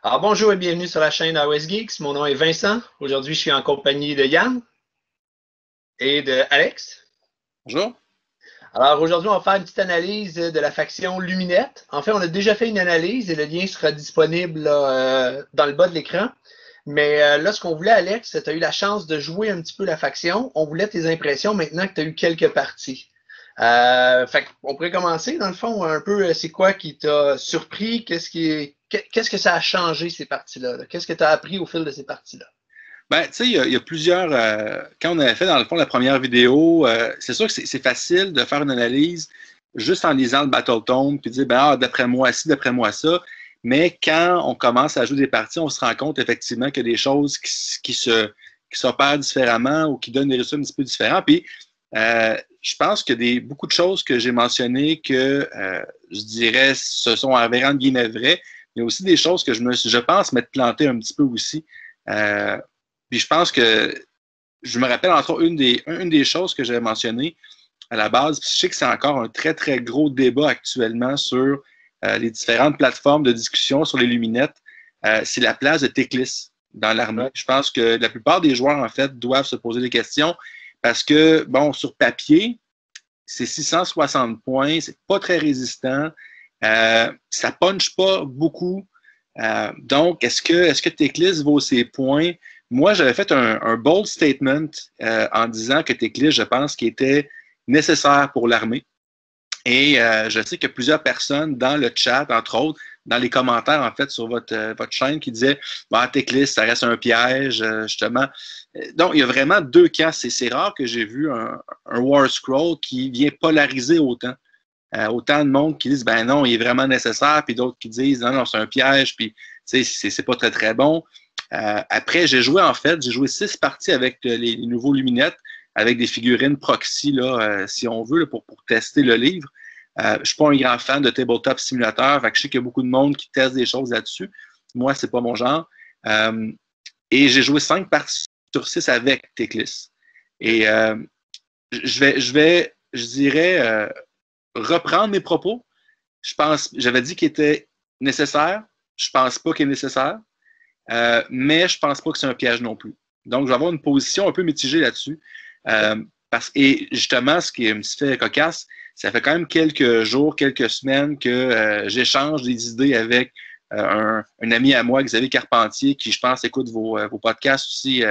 Alors bonjour et bienvenue sur la chaîne iOS Geeks. Mon nom est Vincent. Aujourd'hui, je suis en compagnie de Yann et de Alex. Bonjour. Alors aujourd'hui, on va faire une petite analyse de la faction Luminette. En fait, on a déjà fait une analyse et le lien sera disponible là, dans le bas de l'écran. Mais là, ce qu'on voulait, Alex, tu as eu la chance de jouer un petit peu la faction. On voulait tes impressions maintenant que tu as eu quelques parties. On pourrait commencer, dans le fond, un peu, c'est quoi qui t'a surpris? Qu'est-ce que ça a changé, ces parties-là? Là? Qu'est-ce que tu as appris au fil de ces parties-là? Ben, tu sais, il y a plusieurs. Quand on avait fait, dans le fond, la première vidéo, c'est sûr que c'est facile de faire une analyse juste en lisant le Battle Tome puis dire, ben, d'après moi, ci, d'après moi, ça. Mais quand on commence à jouer des parties, on se rend compte effectivement qu'il y a des choses qui s'opèrent différemment ou qui donnent des résultats un petit peu différents. Puis, je pense que beaucoup de choses que j'ai mentionnées que je dirais se sont avérées entre guillemets vraies, il y a aussi des choses que je pense m'être planté un petit peu aussi. Euh, Puis je pense que je me rappelle entre autres une des choses que j'avais mentionnées à la base, puis je sais que c'est encore un très, très gros débat actuellement sur les différentes plateformes de discussion sur les luminettes, c'est la place de Teclis dans l'armée. Ouais. Je pense que la plupart des joueurs, en fait, doivent se poser des questions parce que, bon, sur papier, c'est 660 points, c'est pas très résistant, ça punch pas beaucoup. Donc, est-ce que Teclis vaut ses points? Moi, j'avais fait un bold statement en disant que Teclis, je pense, qu'il était nécessaire pour l'armée. Et je sais qu'il y a plusieurs personnes dans le chat, entre autres, dans les commentaires, en fait, sur votre chaîne, qui disaient bah, Teclis, ça reste un piège, justement. Donc, il y a vraiment deux cas. C'est rare que j'ai vu un War Scroll qui vient polariser autant. Autant de monde qui disent ben non, il est vraiment nécessaire, puis d'autres qui disent non, non, c'est un piège, puis c'est pas très, très bon. Après, j'ai joué 6 parties avec les nouveaux luminettes, avec des figurines proxy, là, si on veut, là, pour tester le livre. Je ne suis pas un grand fan de Tabletop Simulator, fait que je sais qu'il y a beaucoup de monde qui teste des choses là-dessus. Moi, c'est pas mon genre. Et j'ai joué 5 parties sur 6 avec Teclis. Et je dirais, reprendre mes propos. J'avais dit qu'il était nécessaire. Je pense pas qu'il est nécessaire. Mais je pense pas que c'est un piège non plus. Donc, je vais avoir une position un peu mitigée là-dessus. Et justement, ce qui me fait cocasse, ça fait quand même quelques jours, quelques semaines que j'échange des idées avec un ami à moi, Xavier Carpentier, qui, je pense, écoute vos podcasts aussi,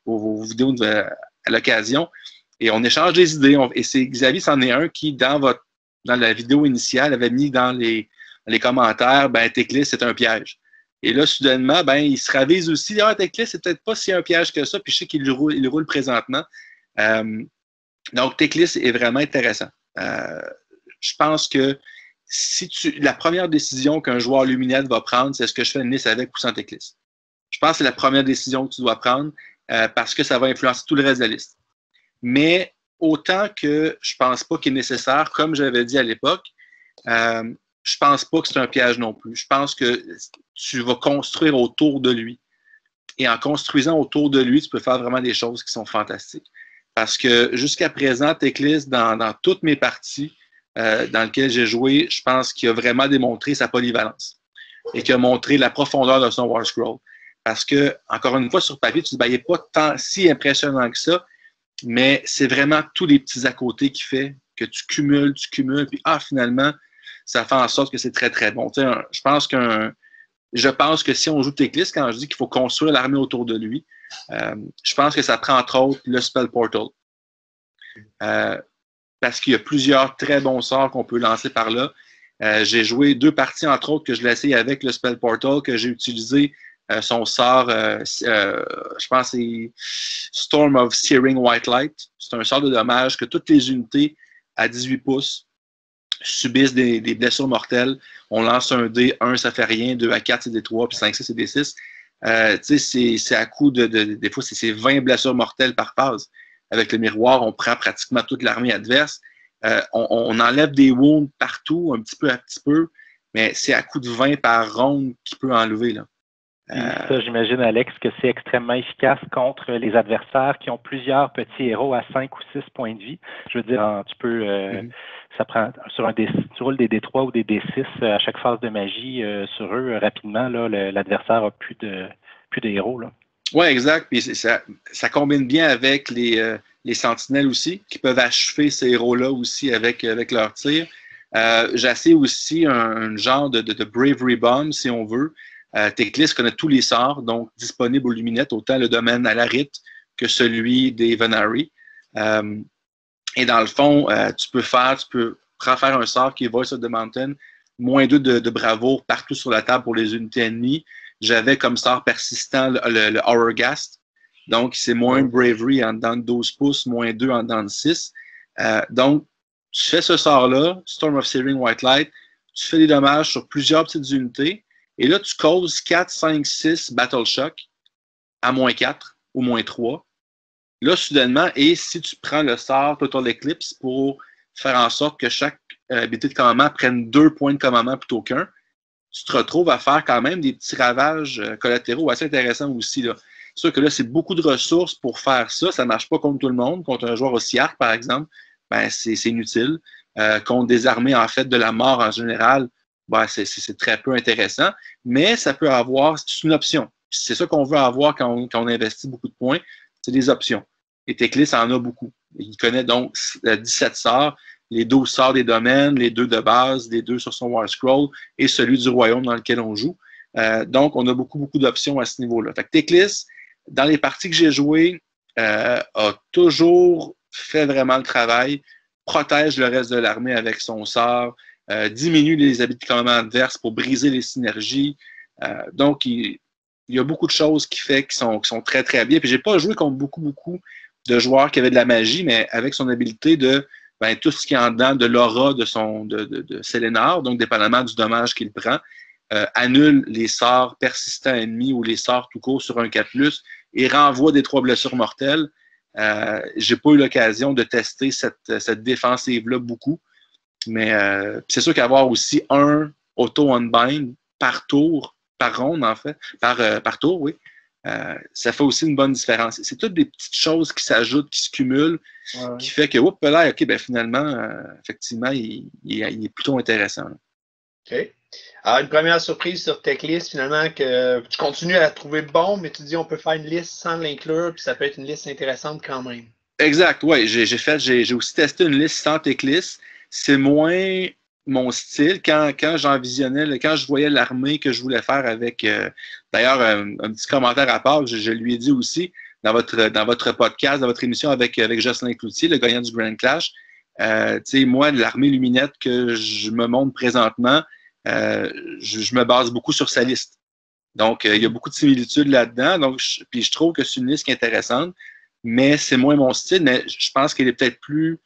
vos vidéos à l'occasion. Et on échange des idées. Et c'est Xavier, c'en est un qui, dans la vidéo initiale, avait mis dans les commentaires, ben, Teclis, c'est un piège. Et là, soudainement, ben, il se ravise aussi. Ah, Teclis, c'est peut-être pas si un piège que ça. Puis je sais qu'il il roule présentement. Donc, Teclis est vraiment intéressant. Je pense que la première décision qu'un joueur luminette va prendre, c'est est-ce que je fais une liste avec ou sans Teclis. Je pense que c'est la première décision que tu dois prendre parce que ça va influencer tout le reste de la liste. Mais autant que je pense pas qu'il est nécessaire, comme j'avais dit à l'époque, je pense pas que c'est un piège non plus. Je pense que tu vas construire autour de lui. Et en construisant autour de lui, tu peux faire vraiment des choses qui sont fantastiques. Parce que jusqu'à présent, Teclis, dans toutes mes parties dans lesquelles j'ai joué, je pense qu'il a vraiment démontré sa polyvalence et qu'il a montré la profondeur de son War Scroll. Parce que, encore une fois, sur papier, tu te dis, ben, il n'est pas tant si impressionnant que ça, mais c'est vraiment tous les petits à côté qui fait que tu cumules, puis finalement, ça fait en sorte que c'est très, très bon. Je pense que si on joue Teclis, quand je dis qu'il faut construire l'armée autour de lui, je pense que ça prend entre autres le Spell Portal. Parce qu'il y a plusieurs très bons sorts qu'on peut lancer par là. J'ai joué 2 parties, entre autres, que je l'ai essayé avec le Spell Portal, que j'ai utilisé son sort, je pense que c'est Storm of Searing White Light. C'est un sort de dommage que toutes les unités à 18 pouces subissent des blessures mortelles. On lance un dé, 1 ça fait rien, 2 à 4 c'est des 3, puis 5 6 c'est des 6. C'est à coup des fois c'est 20 blessures mortelles par phase. Avec le miroir, on prend pratiquement toute l'armée adverse. On enlève des wounds partout, un petit peu à petit peu, mais c'est à coup de 20 par ronde qu'il peut enlever. Là. Puis ça, j'imagine, Alex, que c'est extrêmement efficace contre les adversaires qui ont plusieurs petits héros à 5 ou 6 points de vie. Je veux dire, tu peux, ça prend sur tu roules des D3 ou des D6 à chaque phase de magie sur eux rapidement. Là, l'adversaire a plus de héros. Oui, exact. Puis ça combine bien avec les sentinelles aussi, qui peuvent achever ces héros-là aussi avec leur tir. J'essaie aussi un genre de Bravery Bomb, si on veut. Teclis connaît tous les sorts, donc disponibles aux luminettes, autant le domaine à la rite que celui des Venari. Et dans le fond, tu peux faire un sort qui est Voice of the Mountain, -2 de bravoure partout sur la table pour les unités ennemies. J'avais comme sort persistant le Horrorghast. Donc, c'est moins Bravery en dedans de 12 pouces, -2 en dedans de 6. Donc, tu fais ce sort-là, Storm of Searing White Light, tu fais des dommages sur plusieurs petites unités, et là, tu causes 4, 5, 6 Battle Shock à -4 ou -3. Là, soudainement, et si tu prends le sort Total Eclipse pour faire en sorte que chaque habilité de commandement prenne 2 points de commandement plutôt qu'un, tu te retrouves à faire quand même des petits ravages collatéraux assez intéressants aussi. C'est sûr que là, c'est beaucoup de ressources pour faire ça. Ça ne marche pas contre tout le monde. Contre un joueur aussi arc, par exemple, ben, c'est inutile. Contre des armées, en fait, de la mort en général, ben, c'est très peu intéressant. Mais ça peut avoir, c'est une option. C'est ça qu'on veut avoir quand on investit beaucoup de points. C'est des options. Et Teclis en a beaucoup. Il connaît donc 17 sorts, les 12 sorts des domaines, les 2 de base, les 2 sur son War Scroll et celui du royaume dans lequel on joue. Donc, on a beaucoup d'options à ce niveau-là. Fait que Teclis, dans les parties que j'ai jouées, a toujours fait vraiment le travail, protège le reste de l'armée avec son sort, diminue les habits de commandement adverses pour briser les synergies. Donc, il y a beaucoup de choses qui sont très, très bien. Puis, j'ai pas joué contre beaucoup de joueurs qui avaient de la magie, mais avec son habilité de tout ce qui est en dedans de l'aura de Sélénar, donc dépendamment du dommage qu'il prend, annule les sorts persistants ennemis ou les sorts tout court sur un 4+, et renvoie des 3 blessures mortelles. J'ai pas eu l'occasion de tester cette défensive-là beaucoup, mais c'est sûr qu'avoir aussi un auto-unbind par tour, par ronde en fait, par tour, oui, ça fait aussi une bonne différence. C'est toutes des petites choses qui s'ajoutent, qui se cumulent, qui fait que, là, OK, ben finalement, effectivement, il est plutôt intéressant. Là. OK. Alors, une première surprise sur Teclis, finalement, que tu continues à la trouver bon, mais tu dis on peut faire une liste sans l'inclure, puis ça peut être une liste intéressante quand même. Exact, oui. J'ai aussi testé une liste sans Teclis. C'est moins mon style. Quand j'en visionnais, quand je voyais l'armée que je voulais faire avec, d'ailleurs, un petit commentaire à part, je lui ai dit aussi, dans votre podcast, dans votre émission avec Jocelyn Cloutier, le gagnant du Grand Clash, moi, l'armée luminette que je me montre présentement, je me base beaucoup sur sa liste. Donc, il y a beaucoup de similitudes là-dedans. Donc, puis je trouve que c'est une liste qui est intéressante, mais c'est moins mon style. Mais je pense qu'elle est peut-être plus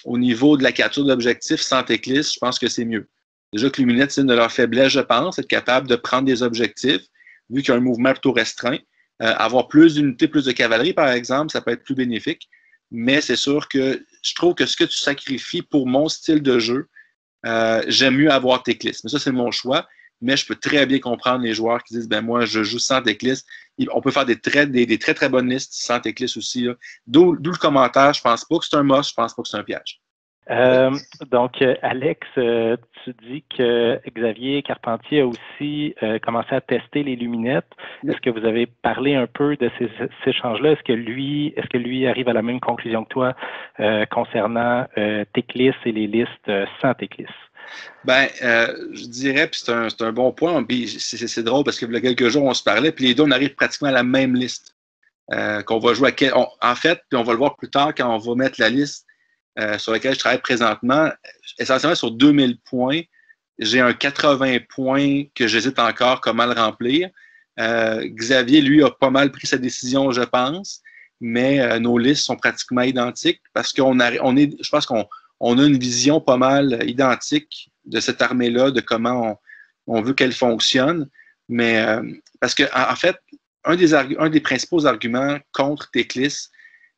au niveau de la capture d'objectifs sans Teclis. Je pense que c'est mieux. Déjà que Luminette, c'est une de leurs faiblesses, je pense, être capable de prendre des objectifs, vu qu'il y a un mouvement plutôt restreint. Avoir plus d'unités, plus de cavalerie, par exemple, ça peut être plus bénéfique. Mais c'est sûr que je trouve que ce que tu sacrifies pour mon style de jeu, j'aime mieux avoir Teclis. Mais ça, c'est mon choix. Mais je peux très bien comprendre les joueurs qui disent moi, je joue sans Teclis. On peut faire des très, très bonnes listes sans Teclis aussi. Là. D'où le commentaire. Je pense pas que c'est un must, je pense pas que c'est un piège. Donc, Alex, tu dis que Xavier Carpentier a aussi commencé à tester les luminettes. Est-ce que vous avez parlé un peu de ces échanges-là? Est-ce que lui arrive à la même conclusion que toi concernant Teclis et les listes sans Teclis? Je dirais, puis c'est un bon point, puis c'est drôle parce que il y a quelques jours, on se parlait, puis les deux, on arrive pratiquement à la même liste qu'on va jouer en fait, puis on va le voir plus tard quand on va mettre la liste sur laquelle je travaille présentement, essentiellement sur 2000 points. J'ai un 80 points que j'hésite encore comment le remplir. Xavier, lui, a pas mal pris sa décision, je pense, mais nos listes sont pratiquement identiques parce je pense qu'on a une vision pas mal identique de cette armée-là, de comment on veut qu'elle fonctionne. Mais parce que en fait, un des principaux arguments contre Teclis,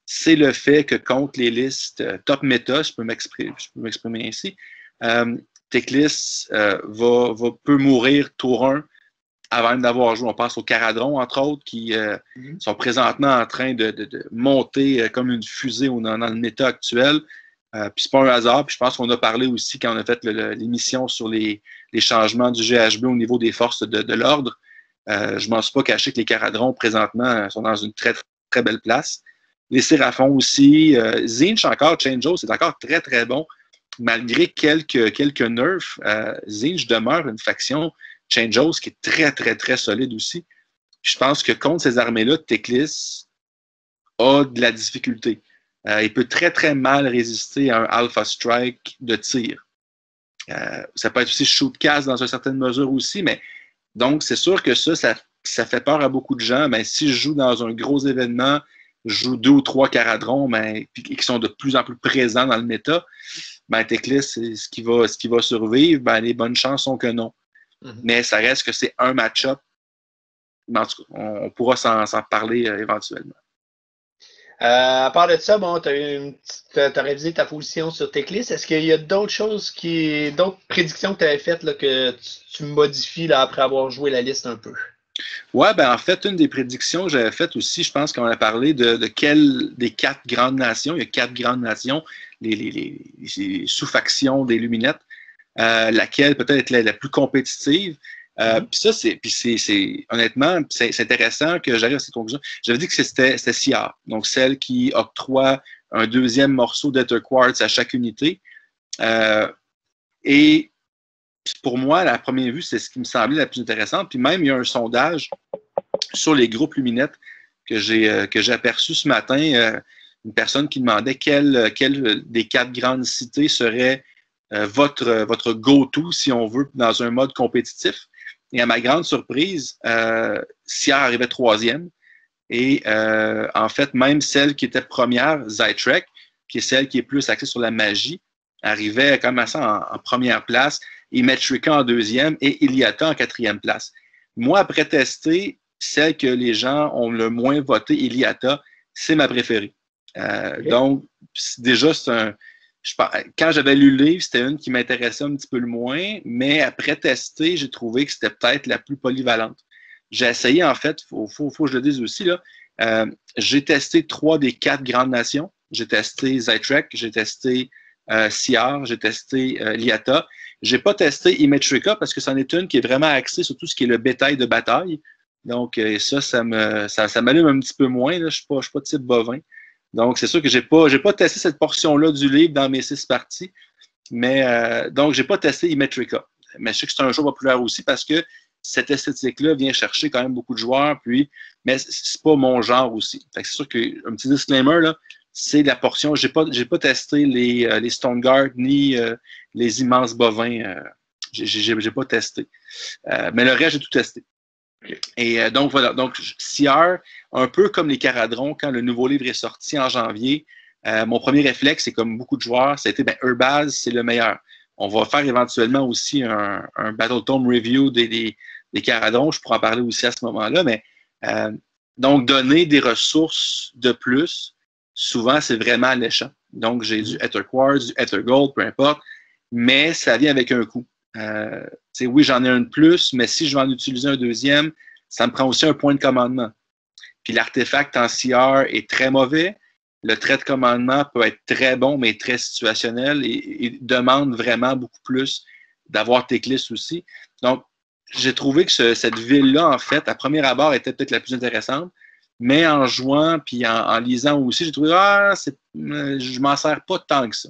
c'est le fait que contre les listes top méta, je peux m'exprimer ainsi, Teclis peut mourir tour 1 avant même d'avoir joué. On pense aux Caradrons, entre autres, qui sont présentement en train de monter comme une fusée dans le méta actuel. Puis c'est pas un hasard. Puis je pense qu'on a parlé aussi quand on a fait l'émission sur les changements du GHB au niveau des forces de l'ordre. Je m'en suis pas caché que les Caradrons, présentement, sont dans une très, très belle place. Les Séraphons aussi. Tzeentch encore, Change-O, c'est encore très, très bon. Malgré quelques nerfs, Tzeentch demeure une faction Change-O qui est très, très, très solide aussi. Je pense que contre ces armées-là, Teclis a de la difficulté. Il peut très, très mal résister à un Alpha Strike de tir. Ça peut être aussi shoot-cast dans une certaine mesure aussi, mais donc c'est sûr que ça fait peur à beaucoup de gens. Mais si je joue dans un gros événement, je joue 2 ou 3 Caradrons et qui sont de plus en plus présents dans le méta, Teclis, c'est ce qui va survivre. Les bonnes chances sont que non. Mais ça reste que c'est un match-up. Mais en tout cas, on pourra s'en parler éventuellement. À part de ça, bon, tu as révisé ta position sur Teclis. Est-ce qu'il y a d'autres choses, d'autres prédictions que tu avais faites là, que tu modifies là, après avoir joué la liste un peu? Ouais, en fait, une des prédictions que j'avais faites aussi, je pense qu'on a parlé des 4 grandes nations. Il y a 4 grandes nations, les sous-factions des Luminettes, laquelle peut-être est la plus compétitive. Puis ça, honnêtement, c'est intéressant que j'arrive à cette conclusion. J'avais dit que c'était CR, donc celle qui octroie un deuxième morceau d'Ether Quartz à chaque unité. Et pour moi, à la première vue, c'est ce qui me semblait la plus intéressante. Puis même, il y a un sondage sur les groupes Luminettes que j'ai aperçu ce matin. Une personne qui demandait quelle des 4 grandes cités serait votre go-to, si on veut, dans un mode compétitif. Et à ma grande surprise, Sierre arrivait 3e. Et en fait, même celle qui était première, Zytrek, qui est celle qui est plus axée sur la magie, arrivait quand même en première place. Et Metrica en 2e et Iliata en 4e place. Moi, après tester, celle que les gens ont le moins voté, Iliata, c'est ma préférée. Donc, déjà, quand j'avais lu le livre, c'était une qui m'intéressait un petit peu le moins, mais après tester, j'ai trouvé que c'était peut-être la plus polyvalente. J'ai essayé, en fait, faut que je le dise aussi, là, j'ai testé 3 des 4 grandes nations. J'ai testé Zytrek, j'ai testé Ciar, j'ai testé Liata. J'ai pas testé Imetrica parce que c'en est une qui est vraiment axée sur tout ce qui est le bétail de bataille. Donc, ça m'allume un petit peu moins. Là. Je suis pas type bovin. Donc, c'est sûr que j'ai pas testé cette portion-là du livre dans mes 6 parties. Mais donc, j'ai pas testé Imetrica. Mais je sais que c'est un jeu populaire aussi parce que cette esthétique-là vient chercher quand même beaucoup de joueurs. Mais c'est pas mon genre aussi. Fait que c'est sûr qu'un petit disclaimer, là, c'est la portion. J'ai pas testé les Stone Guard ni les immenses bovins. J'ai pas testé. Mais le reste, j'ai tout testé. Et donc, voilà. Donc, CR, un peu comme les Caradrons, quand le nouveau livre est sorti en janvier, mon premier réflexe, c'est comme beaucoup de joueurs, ça a été Urbaz, c'est le meilleur. On va faire éventuellement aussi un Battletome Review des Caradrons. Je pourrais en parler aussi à ce moment-là. Mais donc, donner des ressources de plus, souvent, c'est vraiment alléchant. Donc, j'ai du Ether Quartz, du Ether Gold, peu importe, mais ça vient avec un coût. Oui, j'en ai un de plus, mais si je vais en utiliser un deuxième, ça me prend aussi un point de commandement. Puis l'artefact en CR est très mauvais. Le trait de commandement peut être très bon, mais très situationnel et demande vraiment beaucoup plus d'avoir Teclis aussi. Donc, j'ai trouvé que cette ville-là, en fait, à premier abord, était peut-être la plus intéressante. Mais en jouant puis en lisant aussi, j'ai trouvé je m'en sers pas tant que ça.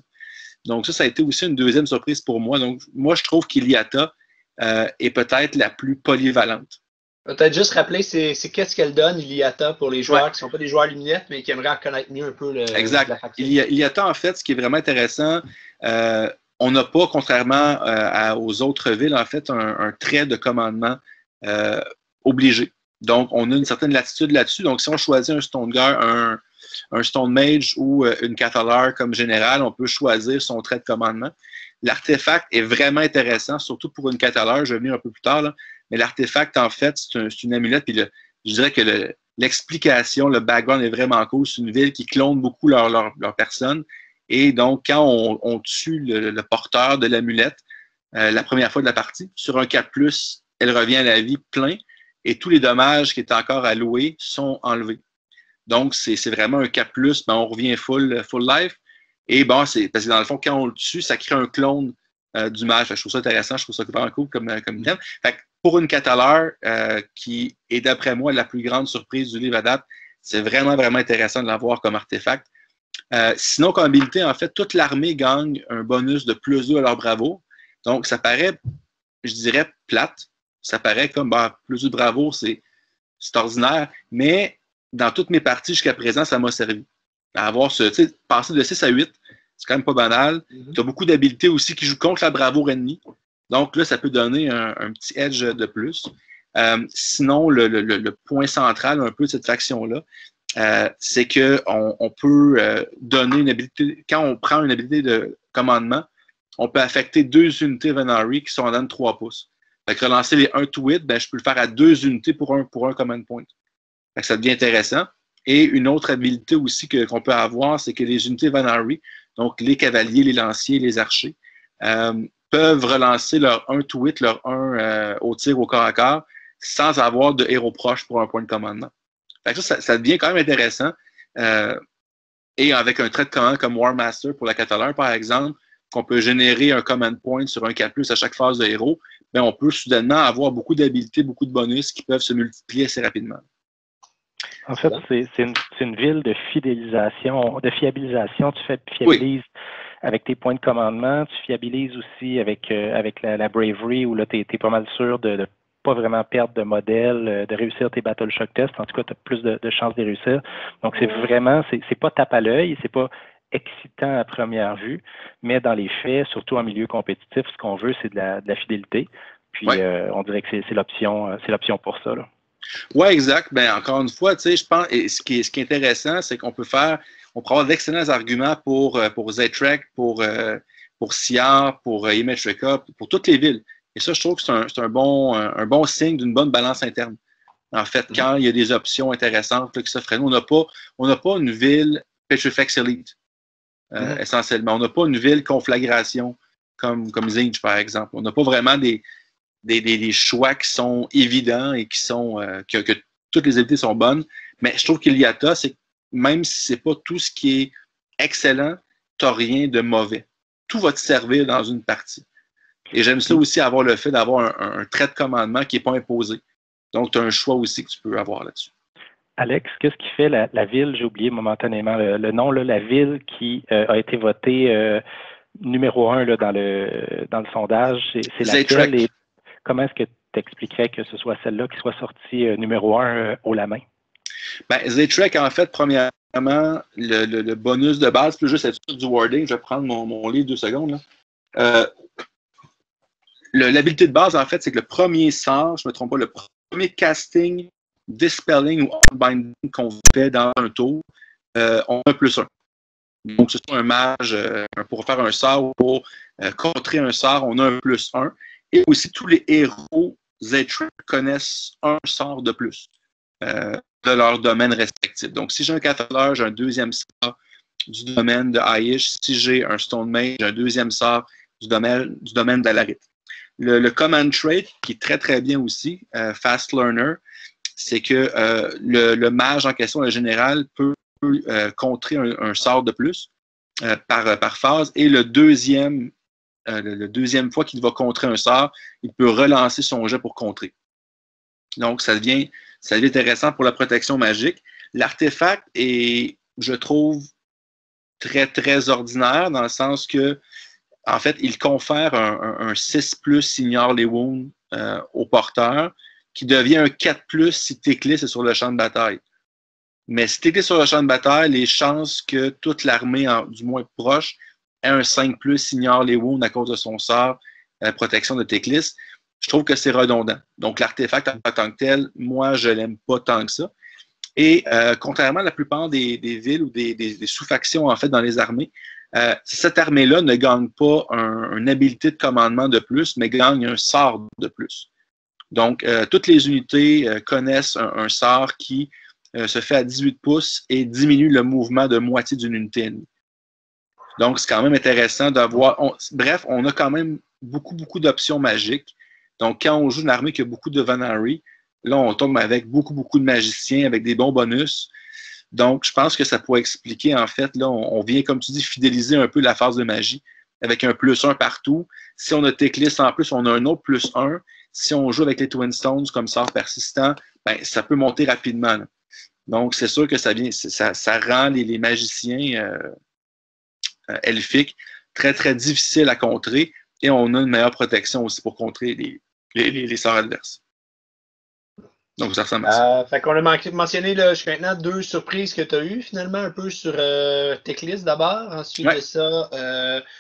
Donc ça a été aussi une deuxième surprise pour moi. Donc moi, je trouve qu'Iliata est peut-être la plus polyvalente. Peut-être juste rappeler, c'est qu'est-ce qu'elle donne, Iliata, pour les joueurs qui ne sont pas des joueurs luminettes, mais qui aimeraient connaître mieux un peu exact. La faction. Iliata, en fait, ce qui est vraiment intéressant, on n'a pas, contrairement aux autres villes, en fait, un trait de commandement obligé. Donc, on a une certaine latitude là-dessus. Donc, si on choisit un Stone Guard, un Stone Mage ou une Catalar comme général, on peut choisir son trait de commandement. L'artefact est vraiment intéressant, surtout pour une Catalar, je vais venir un peu plus tard, là. Mais l'artefact, en fait, c'est une amulette. Puis je dirais que l'explication, le background est vraiment cool. C'est une ville qui clone beaucoup leur personne. Et donc, quand on tue le porteur de l'amulette, la première fois de la partie, sur un 4+, elle revient à la vie plein. et tous les dommages qui étaient encore alloués sont enlevés. Donc, c'est vraiment un 4+, ben, on revient full life. Et bon, c'est parce que dans le fond, quand on le tue, ça crée un clone du mage. Je trouve ça intéressant, je trouve ça vraiment cool comme thème. Fait que pour une cataleur qui est d'après moi la plus grande surprise du livre à date, c'est vraiment, vraiment intéressant de l'avoir comme artefact. Sinon, comme habilité, en fait, toute l'armée gagne un bonus de +2 à leur bravoure. Donc, ça paraît, je dirais, plate. Ça paraît comme +2 de bravoure, c'est ordinaire. Mais dans toutes mes parties jusqu'à présent, ça m'a servi. À avoir passer de 6 à 8, c'est quand même pas banal. Tu as beaucoup d'habiletés aussi qui jouent contre la bravoure ennemie. Donc là, ça peut donner un petit edge de plus. Sinon, le point central un peu de cette faction-là, c'est qu'on peut donner une habilité. Quand on prend une habilité de commandement, on peut affecter 2 unités Venari qui sont en donne 3 pouces. Fait que relancer les 1 to 8, ben, je peux le faire à 2 unités pour un command point. Fait que ça devient intéressant. Et une autre habilité aussi qu'on peut avoir, c'est que les unités Venari, donc les cavaliers, les lanciers, les archers, peuvent relancer leur 1 to 8, leur 1 au tir au corps à corps, sans avoir de héros proche pour un point de commandement. Fait que ça devient quand même intéressant. Et avec un trait de commande comme War Master pour la cataleur, par exemple, qu'on peut générer un command point sur un 4+ à chaque phase de héros, ben on peut soudainement avoir beaucoup d'habilités, beaucoup de bonus qui peuvent se multiplier assez rapidement. En fait, c'est une ville de fidélisation, de fiabilisation. Tu fiabilises avec tes points de commandement, tu fiabilises aussi avec la bravery, où là, tu es pas mal sûr de pas vraiment perdre de modèle, de réussir tes battle shock tests. En tout cas, tu as plus de chances de réussir. Donc, c'est vraiment, c'est pas tape à l'œil, c'est pas excitant à première vue, mais dans les faits, surtout en milieu compétitif, ce qu'on veut, c'est de la fidélité. Puis, on dirait que c'est l'option pour ça, là. Oui, exact. Ben, encore une fois, tu sais, je pense, et ce qui est intéressant, c'est qu'on peut avoir d'excellents arguments pour Zaytrek, pour Siar, pour Imetrika, pour toutes les villes. Et ça, je trouve que c'est un bon signe d'une bonne balance interne. En fait, quand il y a des options intéressantes là, qui s'offrent à nous, on n'a pas une ville Petrifex Elite, essentiellement. On n'a pas une ville Conflagration comme Zinj, par exemple. On n'a pas vraiment des choix qui sont évidents et qui sont que toutes les habilités sont bonnes. Mais je trouve qu'Iliata, c'est que même si c'est pas tout ce qui est excellent, tu n'as rien de mauvais. Tout va te servir dans une partie. Et j'aime ça aussi, avoir le fait d'avoir un trait de commandement qui n'est pas imposé. Donc, tu as un choix aussi que tu peux avoir là-dessus. Alex, qu'est-ce qui fait la ville, j'ai oublié momentanément le nom, là, la ville qui a été votée numéro 1 là, dans le sondage, c'est laquelle et comment est-ce que tu expliquerais que ce soit celle-là qui soit sortie numéro 1 haut la main? Ben, Zaytrek, en fait, premièrement, le bonus de base, plus juste être sûr du wording, je vais prendre mon livre 2 secondes. L'habilité de base, en fait, c'est que le premier sort, je ne me trompe pas, le premier casting, dispelling ou unbinding qu'on fait dans un tour, on a un +1. Donc, ce soit un mage pour faire un sort ou pour contrer un sort, on a un +1. Et aussi, tous les héros Zaytrek connaissent un sort de plus de leur domaine respectif. Donc, si j'ai un cataleur, j'ai un deuxième sort du domaine de Aish. Si j'ai un Stone Mage, j'ai un deuxième sort du domaine d'Alarit. Le command trait, qui est très, très bien aussi, Fast Learner, c'est que le mage en question, le général, peut contrer un sort de plus par phase. Et le deuxième fois qu'il va contrer un sort, il peut relancer son jet pour contrer. Donc, ça devient intéressant pour la protection magique. L'artefact est, je trouve, très, très ordinaire dans le sens que, en fait, il confère un 6+ ignore les wounds au porteur, qui devient un 4+ si Teclis est sur le champ de bataille. Mais si Teclis est sur le champ de bataille, les chances que toute l'armée, du moins proche, ait un 5+ ignore les wounds à cause de son sort, protection de Teclis, je trouve que c'est redondant. Donc, l'artefact en tant que tel, moi, je ne l'aime pas tant que ça. Et contrairement à la plupart des villes ou des sous-factions, en fait, dans les armées, cette armée-là ne gagne pas une habilité de commandement de plus, mais gagne un sort de plus. Donc, toutes les unités connaissent un sort qui se fait à 18 pouces et diminue le mouvement de moitié d'une unité ennemie. Donc, c'est quand même intéressant d'avoir... Bref, on a quand même beaucoup, beaucoup d'options magiques. Donc, quand on joue une armée qui a beaucoup de Venari, Là, on tombe avec beaucoup de magiciens, avec des bons bonus. Donc, je pense que ça pourrait expliquer, en fait, là, on vient, comme tu dis, fidéliser un peu la phase de magie avec un +1 partout. Si on a Teclis en plus, on a un autre +1. Si on joue avec les Twin Stones comme sort persistant, ben, ça peut monter rapidement. Là. Donc, c'est sûr que ça rend les magiciens elfiques très difficiles à contrer et on a une meilleure protection aussi pour contrer les sorts adverses. Donc, ça ressemble à ça. Fait qu'on a mentionné là, jusqu'à maintenant 2 surprises que tu as eues, finalement, un peu sur Teclis d'abord, ensuite de ça,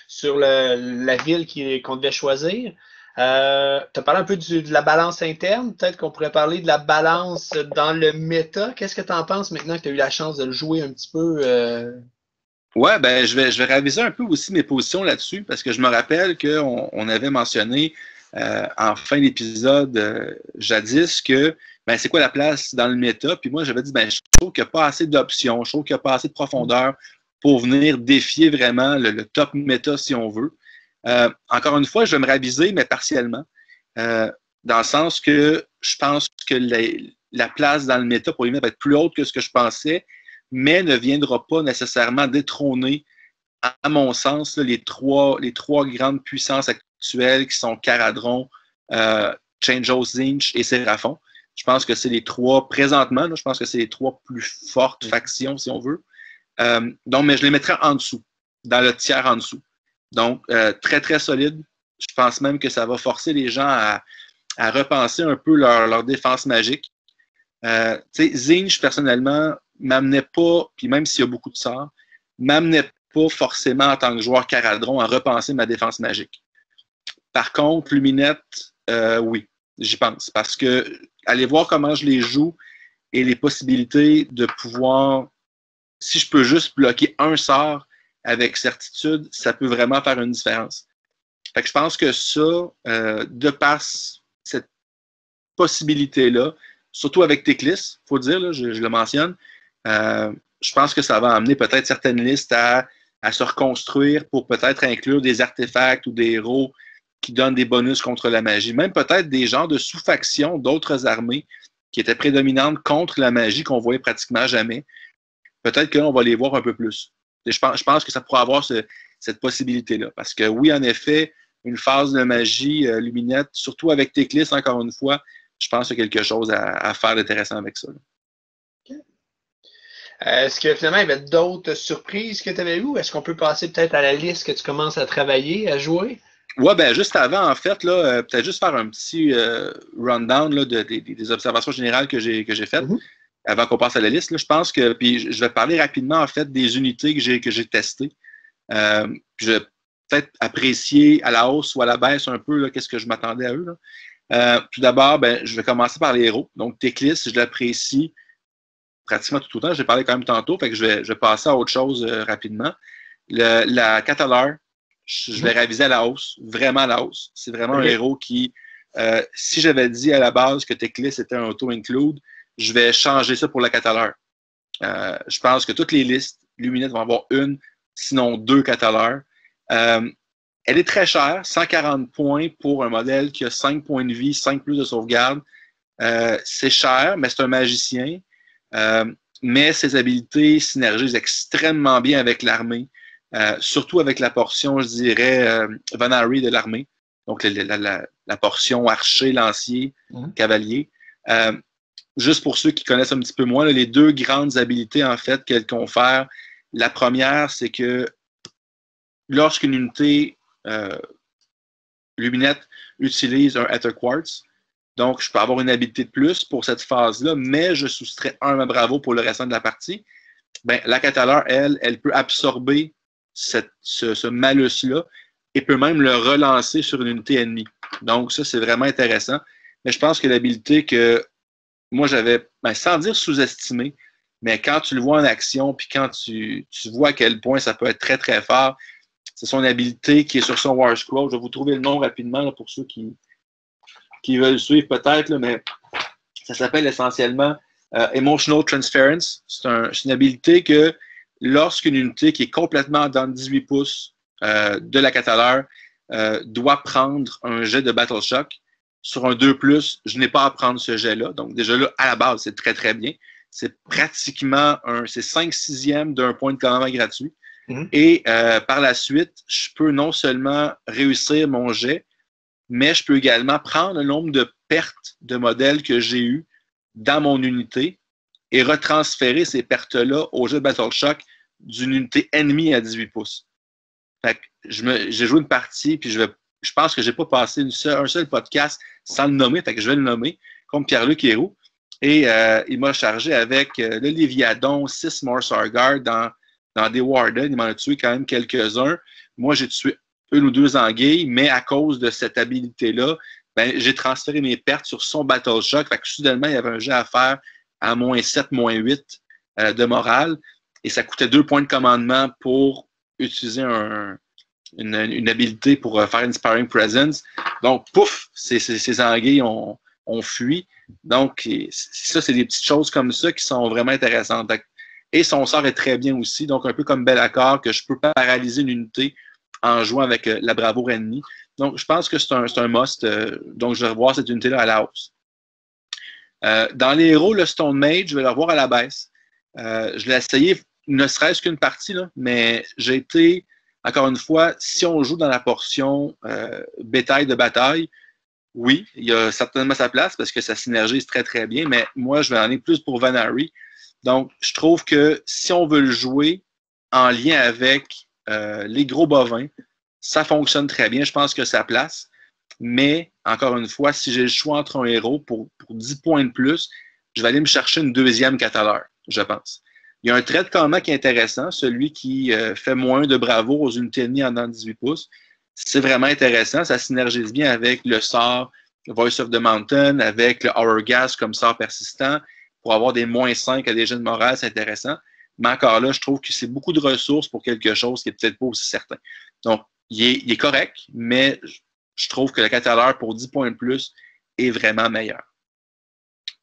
sur la ville qu'on devait choisir. Tu as parlé un peu de la balance interne. Peut-être qu'on pourrait parler de la balance dans le méta. Qu'est-ce que tu en penses maintenant que tu as eu la chance de le jouer un petit peu? Ouais, ben je vais réviser un peu aussi mes positions là-dessus, parce que je me rappelle qu'on avait mentionné en fin d'épisode jadis que ben, c'est quoi la place dans le méta? Puis moi, j'avais dit, ben, je trouve qu'il n'y a pas assez d'options, je trouve qu'il n'y a pas assez de profondeur pour venir défier vraiment le top méta si on veut. Encore une fois, je vais me raviser, mais partiellement. Dans le sens que je pense que la place dans le méta pour lui va être plus haute que ce que je pensais, mais ne viendra pas nécessairement détrôner, à mon sens, là, les trois grandes puissances actuelles qui sont Caradron, Changeos, Zinch et Séraphon. Je pense que c'est les trois, présentement, là, je pense que c'est les trois plus fortes factions, si on veut. Donc, mais je les mettrais en dessous, dans le tiers en dessous. Donc, très solide. Je pense même que ça va forcer les gens à repenser un peu leur défense magique. Zinch, personnellement, m'amenait pas, puis même s'il y a beaucoup de sorts, m'amenait pas forcément en tant que joueur Caradron à repenser ma défense magique. Par contre, Luminette, oui, j'y pense. Parce que aller voir comment je les joue et les possibilités de pouvoir, si je peux juste bloquer un sort avec certitude, ça peut vraiment faire une différence. Fait que je pense que ça, de par cette possibilité-là, surtout avec Teclis, il faut dire, là, je le mentionne, je pense que ça va amener peut-être certaines listes à se reconstruire pour peut-être inclure des artefacts ou des héros qui donnent des bonus contre la magie. Même peut-être des genres de sous-factions d'autres armées qui étaient prédominantes contre la magie qu'on voyait pratiquement jamais. Peut-être que là, on va les voir un peu plus. Et je pense que ça pourra avoir cette possibilité-là. Parce que oui, en effet, une phase de magie luminette, surtout avec Teclis, encore une fois, je pense qu'il y a quelque chose à faire d'intéressant avec ça. Okay. Est-ce que finalement, il y avait d'autres surprises que tu avais eues? Est-ce qu'on peut passer peut-être à la liste que tu commences à travailler, à jouer? Oui, ben juste avant, en fait, là, peut-être juste faire un petit rundown là, des observations générales que j'ai faites avant qu'on passe à la liste. Là, je pense que, puis je vais parler rapidement, en fait, des unités que j'ai testées. Puis je vais peut-être apprécier à la hausse ou à la baisse un peu qu'est-ce que je m'attendais à eux. Là. Tout d'abord, ben, je vais commencer par les héros. Donc, Teclis, je l'apprécie pratiquement tout autant. J'ai parlé quand même tantôt, fait que je vais passer à autre chose rapidement. La Catalar, je l'ai révisé à la hausse, vraiment à la hausse. C'est vraiment un héros qui, si j'avais dit à la base que Teclis était un auto-include, je vais changer ça pour la Catalar. Je pense que toutes les listes Luminette vont avoir une, sinon 2 Catalar. Elle est très chère, 140 points pour un modèle qui a 5 points de vie, 5 plus de sauvegarde. C'est cher, mais c'est un magicien. Mais ses habiletés synergisent extrêmement bien avec l'armée. Surtout avec la portion, je dirais, Vanari de l'armée. Donc, la portion archer, lancier, cavalier. Juste pour ceux qui connaissent un petit peu moins, là, les 2 grandes habiletés, en fait, qu'elle confère. La première, c'est que lorsqu'une unité Luminette utilise un Ether Quartz, donc je peux avoir une habilité de plus pour cette phase-là, mais je soustrais 1 à bravo pour le restant de la partie. Ben, la Catalar, elle peut absorber ce malus-là et peut même le relancer sur une unité ennemie. Donc, ça, c'est vraiment intéressant. Mais je pense que l'habilité que moi, j'avais, ben, sans dire sous-estimé, mais quand tu le vois en action, puis quand tu vois à quel point ça peut être très fort, c'est son habilité qui est sur son War Scroll. Je vais vous trouver le nom rapidement là, pour ceux qui veulent suivre peut-être, là, mais ça s'appelle essentiellement Emotional Transference. C'est une habilité que lorsqu'une unité qui est complètement dans 18 pouces de la Catalar doit prendre un jet de Battle Shock, sur un 2+, je n'ai pas à prendre ce jet-là. Donc, déjà là, à la base, c'est très, très bien. C'est pratiquement c'est 5/6 d'un point de commandement gratuit. Et par la suite, je peux non seulement réussir mon jet, mais je peux également prendre le nombre de pertes de modèles que j'ai eues dans mon unité et retransférer ces pertes-là au jet de Battle Shock d'une unité ennemie à 18 pouces. Fait que j'ai joué une partie, puis je pense que je n'ai pas passé un seul podcast sans le nommer, fait que je vais le nommer, comme Pierre-Luc Héroux. Et il m'a chargé avec le Léviadon, 6 Morsar Guard dans des Warden. Il m'en a tué quand même quelques-uns. Moi, j'ai tué 1 ou 2 anguilles, mais à cause de cette habilité-là, ben, j'ai transféré mes pertes sur son Battle Shock. Fait que soudainement, il y avait un jet à faire à -7, -8 de morale. Et ça coûtait 2 points de commandement pour utiliser une habilité pour faire une Inspiring Presence. Donc, pouf, ces anguilles ont fui. Donc, ça, c'est des petites choses comme ça qui sont vraiment intéressantes. Et son sort est très bien aussi. Donc, un peu comme Bellacar, que je peux paralyser une unité en jouant avec la bravoure ennemie. Donc, je pense que c'est un must. Donc, je vais revoir cette unité-là à la hausse. Dans les héros, le Stone Mage, je vais le revoir à la baisse. Je l'ai essayé, ne serait-ce qu'une partie, là, mais j'ai été, encore une fois, si on joue dans la portion bétail de bataille, oui, il y a certainement sa place parce que ça synergise très, très bien, mais moi, je vais en aller plus pour Vanari. Donc, je trouve que si on veut le jouer en lien avec les gros bovins, ça fonctionne très bien. Je pense que ça place. Mais, encore une fois, si j'ai le choix entre un héros pour 10 points de plus, je vais aller me chercher une deuxième cataleur, je pense. Il y a un trait de commandement qui est intéressant, celui qui fait moins de bravoure aux unités ennemies en dans 18 pouces. C'est vraiment intéressant. Ça synergise bien avec le sort Voice of the Mountain, avec le Hourglass comme sort persistant. Pour avoir des -5 à des jets de morale, c'est intéressant. Mais encore là, je trouve que c'est beaucoup de ressources pour quelque chose qui n'est peut-être pas aussi certain. Donc, il est correct, mais je trouve que le cataleur pour 10 points de plus est vraiment meilleur.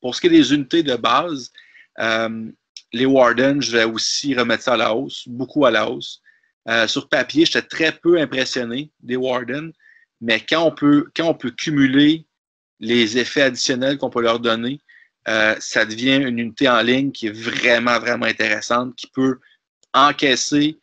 Pour ce qui est des unités de base, les Warden, je vais aussi remettre ça à la hausse, beaucoup à la hausse. Sur papier, j'étais très peu impressionné des Warden, mais quand on peut cumuler les effets additionnels qu'on peut leur donner, ça devient une unité en ligne qui est vraiment, vraiment intéressante, qui peut encaisser,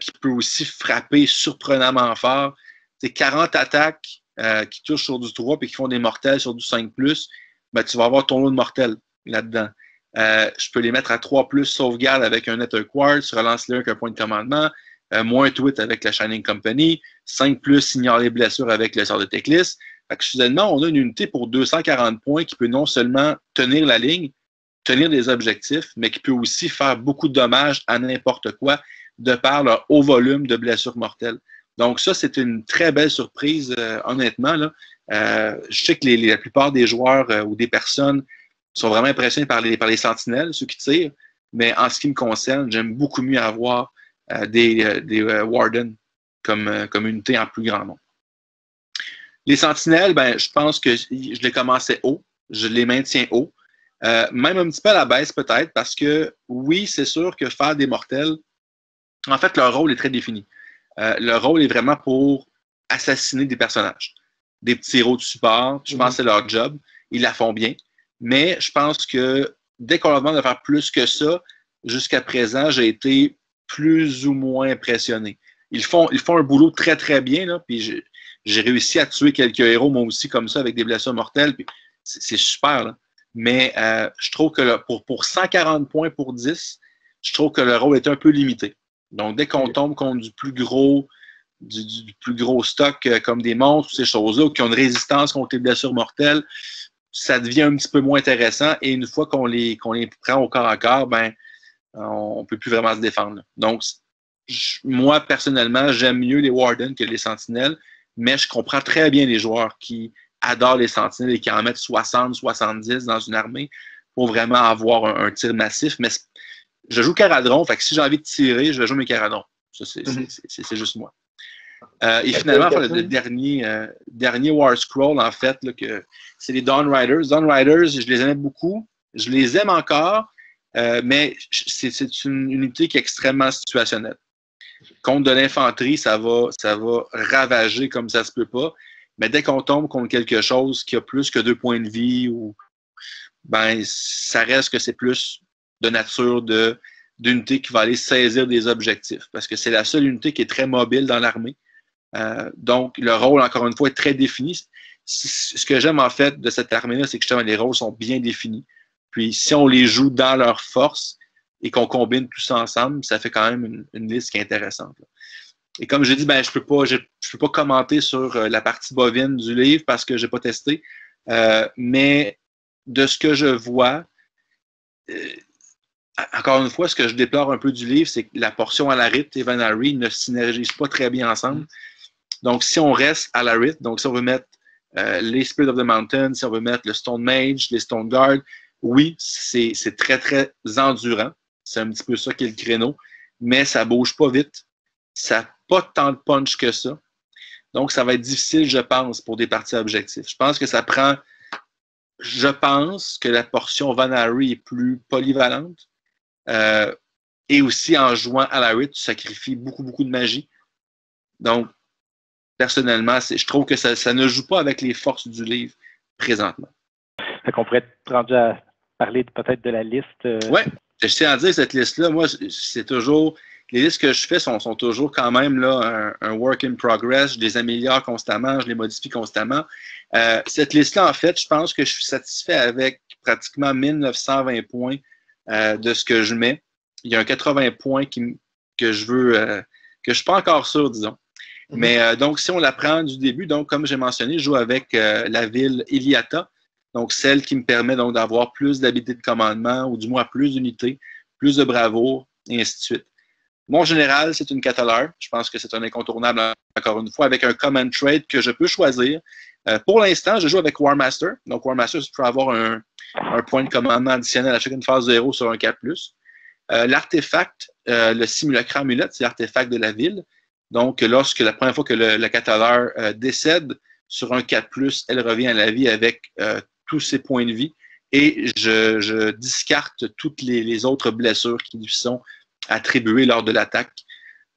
qui peut aussi frapper surprenamment fort. C'est 40 attaques qui touchent sur du 3 et qui font des mortels sur du 5+, ben, tu vas avoir ton lot de mortels là-dedans. Je peux les mettre à 3+, sauvegarde avec un Nether Quartz, relance-le avec un point de commandement, -8 avec la Shining Company, 5+, ignore les blessures avec le sort de Teclis. Fait que soudainement, on a une unité pour 240 points qui peut non seulement tenir la ligne, tenir des objectifs, mais qui peut aussi faire beaucoup de dommages à n'importe quoi de par leur haut volume de blessures mortelles. Donc ça, c'est une très belle surprise, honnêtement. Là. Je sais que la plupart des joueurs ou des personnes sont vraiment impressionnés par les sentinelles, ceux qui tirent, mais en ce qui me concerne, j'aime beaucoup mieux avoir des Warden comme unité en plus grand nombre. Les sentinelles, ben, je pense que je les commençais haut, je les maintiens haut, même un petit peu à la baisse peut-être, parce que oui, c'est sûr que faire des mortels, en fait, leur rôle est très défini. Leur rôle est vraiment pour assassiner des personnages. Des petits héros de support, je pense que c'est leur job, ils la font bien, mais je pense que dès qu'on leur demande de faire plus que ça, jusqu'à présent, j'ai été plus ou moins impressionné. Ils font un boulot très, très bien, là, puis j'ai réussi à tuer quelques héros, moi aussi, comme ça, avec des blessures mortelles. Puis c'est super, là. Mais je trouve que pour 140 points pour 10, je trouve que le rôle est un peu limité. Donc, dès qu'on tombe contre du plus gros stock, comme des monstres ou ces choses-là, ou qui ont une résistance contre les blessures mortelles, ça devient un petit peu moins intéressant. Et une fois qu'on les prend au corps à corps, ben, on ne peut plus vraiment se défendre. Là. Donc, moi, personnellement, j'aime mieux les Warden que les Sentinelles, mais je comprends très bien les joueurs qui adorent les Sentinelles et qui en mettent 60, 70 dans une armée pour vraiment avoir un tir massif. Mais je joue Caradron, fait que si j'ai envie de tirer, je vais jouer mes Caradrons. Ça, c'est juste moi. Et finalement, le dernier War Scroll, en fait, là, c'est les Dawn Riders. Dawn Riders, je les aimais beaucoup. Je les aime encore, mais c'est une unité qui est extrêmement situationnelle. Contre de l'infanterie, ça va ravager comme ça se peut pas. Mais dès qu'on tombe contre quelque chose qui a plus que 2 points de vie, ben, ça reste que c'est plus de nature d'unité qui va aller saisir des objectifs. Parce que c'est la seule unité qui est très mobile dans l'armée. Donc, le rôle, encore une fois, est très défini. Ce que j'aime, en fait, de cette armée-là, c'est que justement, les rôles sont bien définis. Puis, si on les joue dans leur force et qu'on combine tout ça ensemble, ça fait quand même une liste qui est intéressante. Là. Et comme j'ai dit, ben, je peux pas commenter sur la partie bovine du livre parce que j'ai pas testé. Mais de ce que je vois, encore une fois, ce que je déplore un peu du livre, c'est que la portion Alarit et Vanari ne synergisent pas très bien ensemble. Donc, si on reste Alarit, donc si on veut mettre les Spirit of the Mountain, si on veut mettre le Stone Mage, les Stone Guard, oui, c'est très, très endurant. C'est un petit peu ça qui est le créneau, mais ça bouge pas vite. Ça n'a pas tant de punch que ça. Donc, ça va être difficile, je pense, pour des parties objectifs. Je pense que ça prend... Je pense que la portion Vanari est plus polyvalente. Et aussi, en jouant Alarit, tu sacrifies beaucoup, beaucoup de magie. Donc, personnellement, je trouve que ça ne joue pas avec les forces du livre présentement. Fait qu'on pourrait être rendu à parler peut-être de la liste. Oui, je tiens à dire, cette liste-là, moi, c'est toujours... Les listes que je fais sont toujours quand même là, un work in progress. Je les améliore constamment, je les modifie constamment. Cette liste-là, en fait, je pense que je suis satisfait avec pratiquement 1920 points de ce que je mets. Il y a un 80 points que je veux, que je suis pas encore sûr, disons. Mais donc, si on la prend du début, donc, comme j'ai mentionné, je joue avec la ville Iliata, donc celle qui me permet donc d'avoir plus d'habilités de commandement, ou du moins plus d'unités, plus de bravoure, et ainsi de suite. Mon général, c'est une Cataleur. Je pense que c'est un incontournable, encore une fois, avec un command trait que je peux choisir. Pour l'instant, je joue avec War Master. Donc, War Master, je peux avoir un point de commandement additionnel à chacune phase 0 sur un 4+. L'artefact, le simulacre amulette, c'est l'artefact de la ville. Donc, lorsque la première fois que le Cataleur décède sur un 4+, elle revient à la vie avec tous ses points de vie. Et je discarte toutes les autres blessures qui lui sont attribuées lors de l'attaque.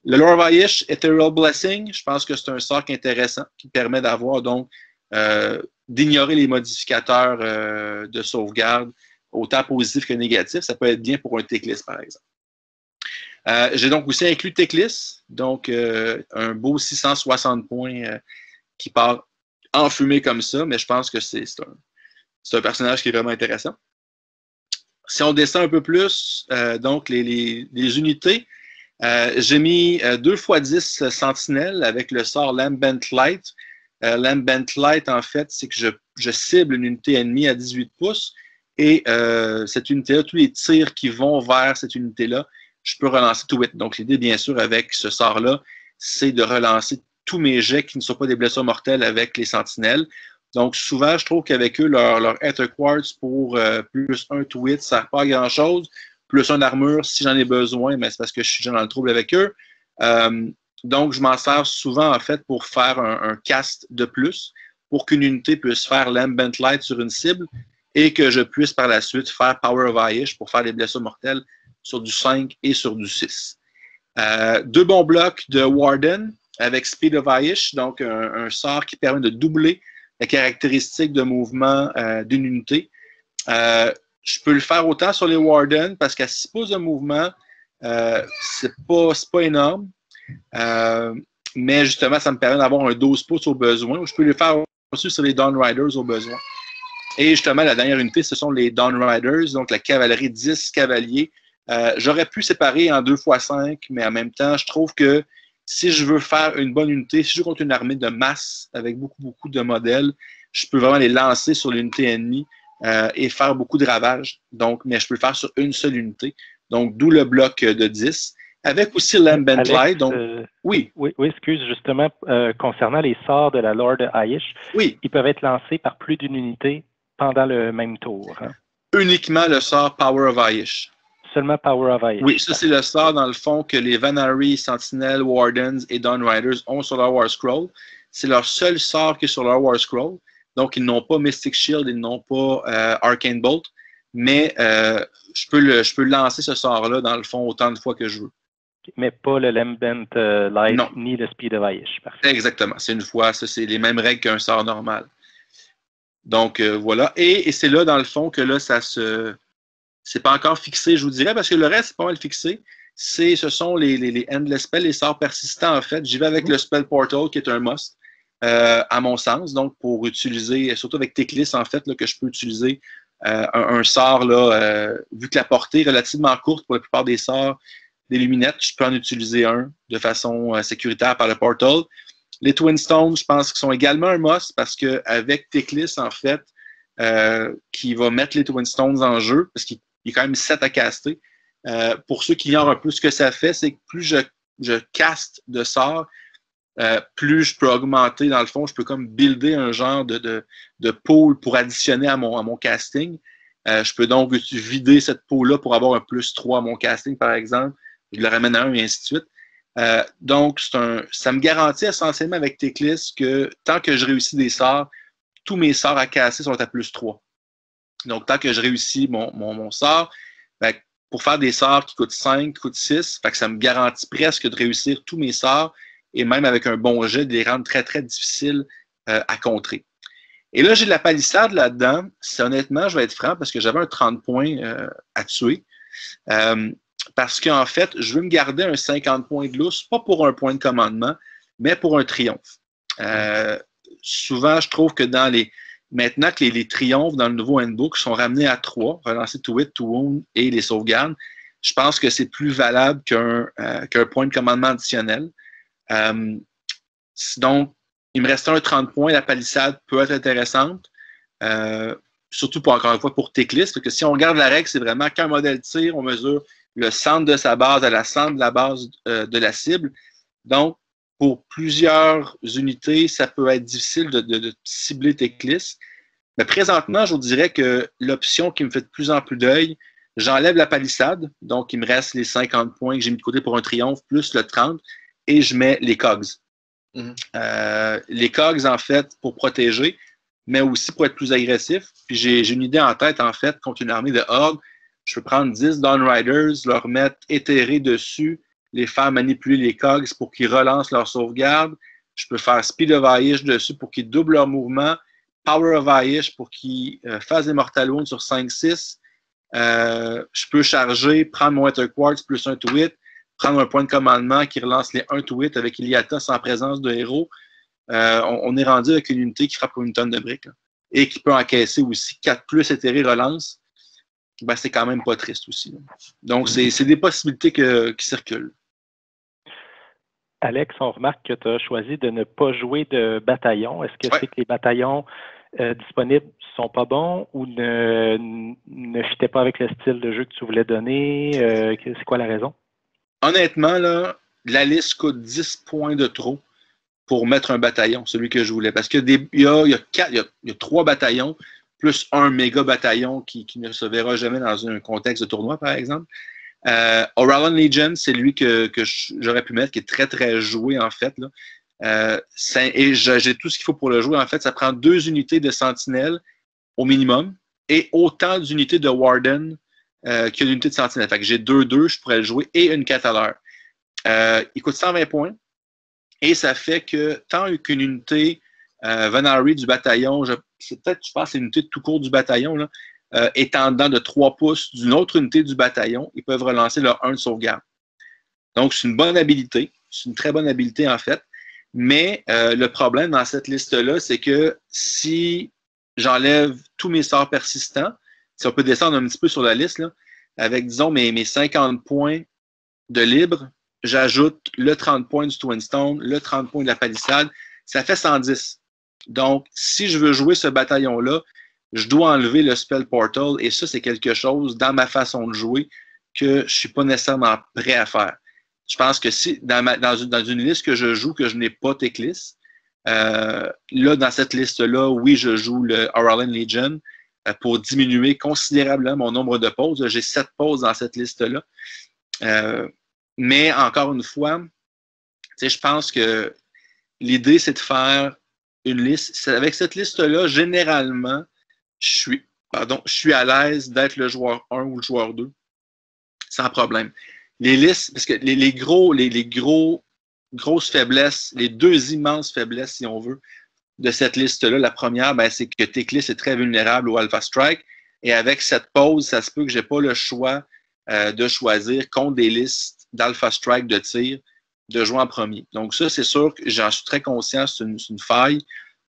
Le Lore of Aish, Ethereal Blessing, je pense que c'est un sort intéressant qui permet d'avoir donc d'ignorer les modificateurs de sauvegarde, autant positifs que négatifs. Ça peut être bien pour un Teclis, par exemple. J'ai donc aussi inclus Teclis, donc un beau 660 points qui part enfumé comme ça, mais je pense que c'est un personnage qui est vraiment intéressant. Si on descend un peu plus, donc les unités, j'ai mis 2x10 sentinelles avec le sort Lambent Light. Lambent Light, en fait, c'est que je cible une unité ennemie à 18 pouces et cette unité-là, tous les tirs qui vont vers cette unité-là, je peux relancer tout vite. Donc, l'idée, bien sûr, avec ce sort-là, c'est de relancer tous mes jets qui ne sont pas des blessures mortelles avec les sentinelles. Donc, souvent, je trouve qu'avec eux, leur Ether Quartz pour plus 1 to hit, ça ne sert pas à grand-chose. Plus 1 d'armure, si j'en ai besoin, mais c'est parce que je suis déjà dans le trouble avec eux. Donc, je m'en sers souvent, en fait, pour faire un cast de plus, pour qu'une unité puisse faire Lambent Light sur une cible et que je puisse par la suite faire Power of Aish pour faire des blessures mortelles sur du 5 et sur du 6. 2 bons blocs de Warden avec Speed of Aish, donc un sort qui permet de doubler la caractéristique de mouvement d'une unité. Je peux le faire autant sur les Warden parce qu'à 6 pouces de mouvement, c'est pas énorme. Mais justement, ça me permet d'avoir un 12 pouces au besoin. Je peux le faire aussi sur les Dawn Riders au besoin. Et justement, la dernière unité, ce sont les Dawn Riders, donc la cavalerie 10 cavaliers. J'aurais pu séparer en 2x5, mais en même temps, je trouve que si je veux faire une bonne unité, si je joue contre une armée de masse avec beaucoup, beaucoup de modèles, je peux vraiment les lancer sur l'unité ennemie et faire beaucoup de ravages. Donc, mais je peux le faire sur une seule unité. Donc, d'où le bloc de 10. Avec aussi Lambent Light. Donc, oui. Oui, excuse, justement, concernant les sorts de la Lore de Aish, oui. Ils peuvent être lancés par plus d'une unité pendant le même tour. Hein? Uniquement le sort Power of Aish. Seulement Power of Aish. Oui, ça c'est le sort dans le fond que les Vanari, Sentinels, Wardens et Dawn Riders ont sur leur War Scroll. C'est leur seul sort qui est sur leur War Scroll. Donc, ils n'ont pas Mystic Shield, ils n'ont pas Arcane Bolt, mais je peux lancer ce sort-là dans le fond autant de fois que je veux. Mais pas le Lambent Light Non. ni le Speed of Aish. Parfait. Exactement. C'est une fois, ça, c'est les mêmes règles qu'un sort normal. Donc, voilà. Et c'est là, dans le fond, que là, c'est pas encore fixé, je vous dirais, parce que le reste, c'est pas mal fixé. Ce sont les Endless Spells, les sorts persistants, en fait. J'y vais avec le Spell Portal, qui est un must, à mon sens. Donc, pour utiliser, surtout avec Teclis, en fait, là, que je peux utiliser un sort, là, vu que la portée est relativement courte pour la plupart des sorts des luminettes, je peux en utiliser un de façon sécuritaire par le Portal. Les Twin Stones, je pense qu'ils sont également un must parce qu'avec Teclis, en fait, qui va mettre les Twin Stones en jeu, parce qu'il y a quand même 7 à caster. Pour ceux qui ignorent un peu ce que ça fait, c'est que plus je caste de sorts, plus je peux augmenter, dans le fond, je peux comme builder un genre de pool pour additionner à mon casting. Je peux donc vider cette pool-là pour avoir un +3 à mon casting, par exemple. Je le ramène à 1 et ainsi de suite. Donc, ça me garantit essentiellement avec Teclis que tant que je réussis des sorts, tous mes sorts à casser sont à +3. Donc, tant que je réussis mon sort, ben, pour faire des sorts qui coûtent 5, qui coûtent 6, fait que ça me garantit presque de réussir tous mes sorts et même avec un bon jet, de les rendre très, très difficiles à contrer. Et là, j'ai de la palissade là-dedans. Honnêtement, je vais être franc parce que j'avais un 30 points à tuer. Parce qu'en fait, je veux me garder un 50 points de lousse, pas pour un point de commandement, mais pour un triomphe. Souvent, je trouve que maintenant que les triomphes dans le nouveau handbook sont ramenés à 3, relancer to hit, to wound et les sauvegardes, je pense que c'est plus valable qu'un point de commandement additionnel. Donc, il me restait un 30 points, la palissade peut être intéressante. Surtout encore une fois pour Teclis, parce que si on regarde la règle, c'est vraiment qu'un modèle tire, on mesure le centre de sa base à la centre de la base de la cible. Donc, pour plusieurs unités, ça peut être difficile de cibler Teclis. Mais présentement, je vous dirais que l'option qui me fait de plus en plus d'œil, j'enlève la palissade, donc il me reste les 50 points que j'ai mis de côté pour un triomphe, plus le 30, et je mets les cogs. Les cogs, en fait, pour protéger, mais aussi pour être plus agressif. Puis j'ai une idée en tête, en fait, contre une armée de Horde. Je peux prendre 10 Dawnriders, leur mettre éthérés dessus, les faire manipuler les cogs pour qu'ils relancent leur sauvegarde. Je peux faire Speed of Aish dessus pour qu'ils doublent leur mouvement. Power of Aish pour qu'ils fassent des Mortal Wounds sur 5-6. Je peux charger, prendre mon Ether Quartz plus un to hit, prendre un point de commandement qui relance les 1 to hit avec Iliata sans présence de héros. On est rendu avec une unité qui frappe comme une tonne de briques là, et qui peut encaisser aussi 4 plus éthérés relance. Ben, c'est quand même pas triste aussi. Là. Donc, c'est des possibilités qui circulent. Alex, on remarque que tu as choisi de ne pas jouer de bataillon. Est-ce que c'est que les bataillons disponibles ne sont pas bons ou ne fitaient pas avec le style de jeu que tu voulais donner? C'est quoi la raison? Honnêtement, là, la liste coûte 10 points de trop pour mettre un bataillon, celui que je voulais. Parce qu'il y a 3 bataillons, plus un méga bataillon qui ne se verra jamais dans un contexte de tournoi, par exemple. Auralan Legion, c'est lui que j'aurais pu mettre, qui est très, très joué, en fait. Là. Et j'ai tout ce qu'il faut pour le jouer. En fait, ça prend 2 unités de sentinelle au minimum et autant d'unités de Warden que d'unités de sentinelle. Fait que j'ai 2-2, je pourrais le jouer, et une 4 à l'heure. Il coûte 120 points et ça fait que tant qu'une unité Venari du bataillon, je pense que c'est une unité de tout court du bataillon, là, étant dedans de 3 pouces d'une autre unité du bataillon, ils peuvent relancer leur 1 de sauvegarde. Donc, c'est une bonne habilité. C'est une très bonne habilité, en fait. Mais le problème dans cette liste-là, c'est que si j'enlève tous mes sorts persistants, si on peut descendre un petit peu sur la liste, là, avec, disons, mes 50 points de libre, j'ajoute le 30 points du Twin Stone, le 30 points de la palissade, ça fait 110. Donc, si je veux jouer ce bataillon-là, je dois enlever le Spell Portal et ça, c'est quelque chose dans ma façon de jouer que je ne suis pas nécessairement prêt à faire. Je pense que si dans une liste que je joue, que je n'ai pas Teclis, là, dans cette liste-là, oui, je joue le Auralan Legion pour diminuer considérablement mon nombre de pauses. J'ai 7 pauses dans cette liste-là. Mais encore une fois, je pense que l'idée, c'est de faire une liste. Avec cette liste-là, généralement, je suis à l'aise d'être le joueur 1 ou le joueur 2, sans problème. les listes, parce que les grosses faiblesses, les deux immenses faiblesses, si on veut, de cette liste-là, la première, ben, c'est que Teclis est très vulnérable au Alpha Strike. Et avec cette pause, ça se peut que je n'ai pas le choix de choisir contre des listes d'Alpha Strike de tir de jouer en premier. Donc ça, c'est sûr que j'en suis très conscient, c'est une faille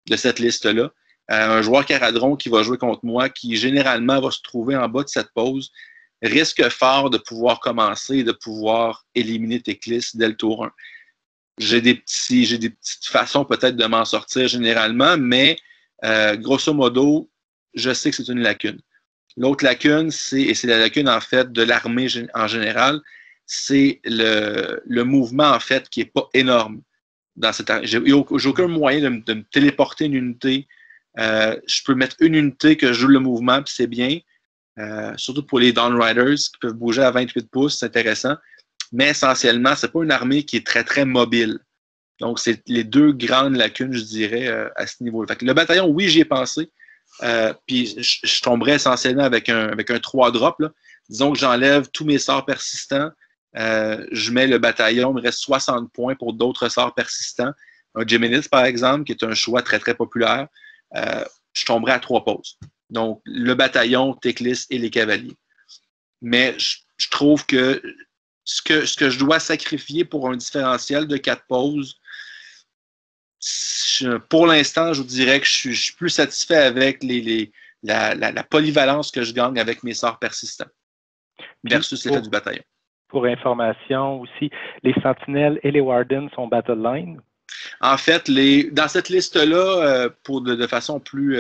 de cette liste-là. Un joueur Caradron qui va jouer contre moi, qui généralement va se trouver en bas de cette pause, risque fort de pouvoir commencer et de pouvoir éliminer Teclis dès le tour 1. J'ai des petites façons peut-être de m'en sortir généralement, mais grosso modo, je sais que c'est une lacune. L'autre lacune, et c'est la lacune en fait de l'armée en général, c'est le mouvement en fait qui n'est pas énorme. J'ai aucun moyen de me téléporter une unité. Je peux mettre une unité que je joue le mouvement, puis c'est bien. Surtout pour les Downriders qui peuvent bouger à 28 pouces, c'est intéressant. Mais essentiellement, c'est pas une armée qui est très, très mobile. Donc, c'est les deux grandes lacunes, je dirais, à ce niveau-là. Fait que le bataillon, oui, j'y ai pensé. Puis, je tomberais essentiellement avec un 3-drop. Là. Disons que j'enlève tous mes sorts persistants. Je mets le bataillon, il me reste 60 points pour d'autres sorts persistants. Un Géminis, par exemple, qui est un choix très, très populaire. Je tomberais à 3 pauses. Donc, le bataillon, Teclis et les cavaliers. Mais je trouve que ce que je dois sacrifier pour un différentiel de 4 pauses, pour l'instant, je vous dirais que je suis plus satisfait avec la polyvalence que je gagne avec mes sorts persistants versus l'effet du bataillon. Pour information aussi, les sentinelles et les wardens sont battle line? En fait, dans cette liste-là, de façon plus...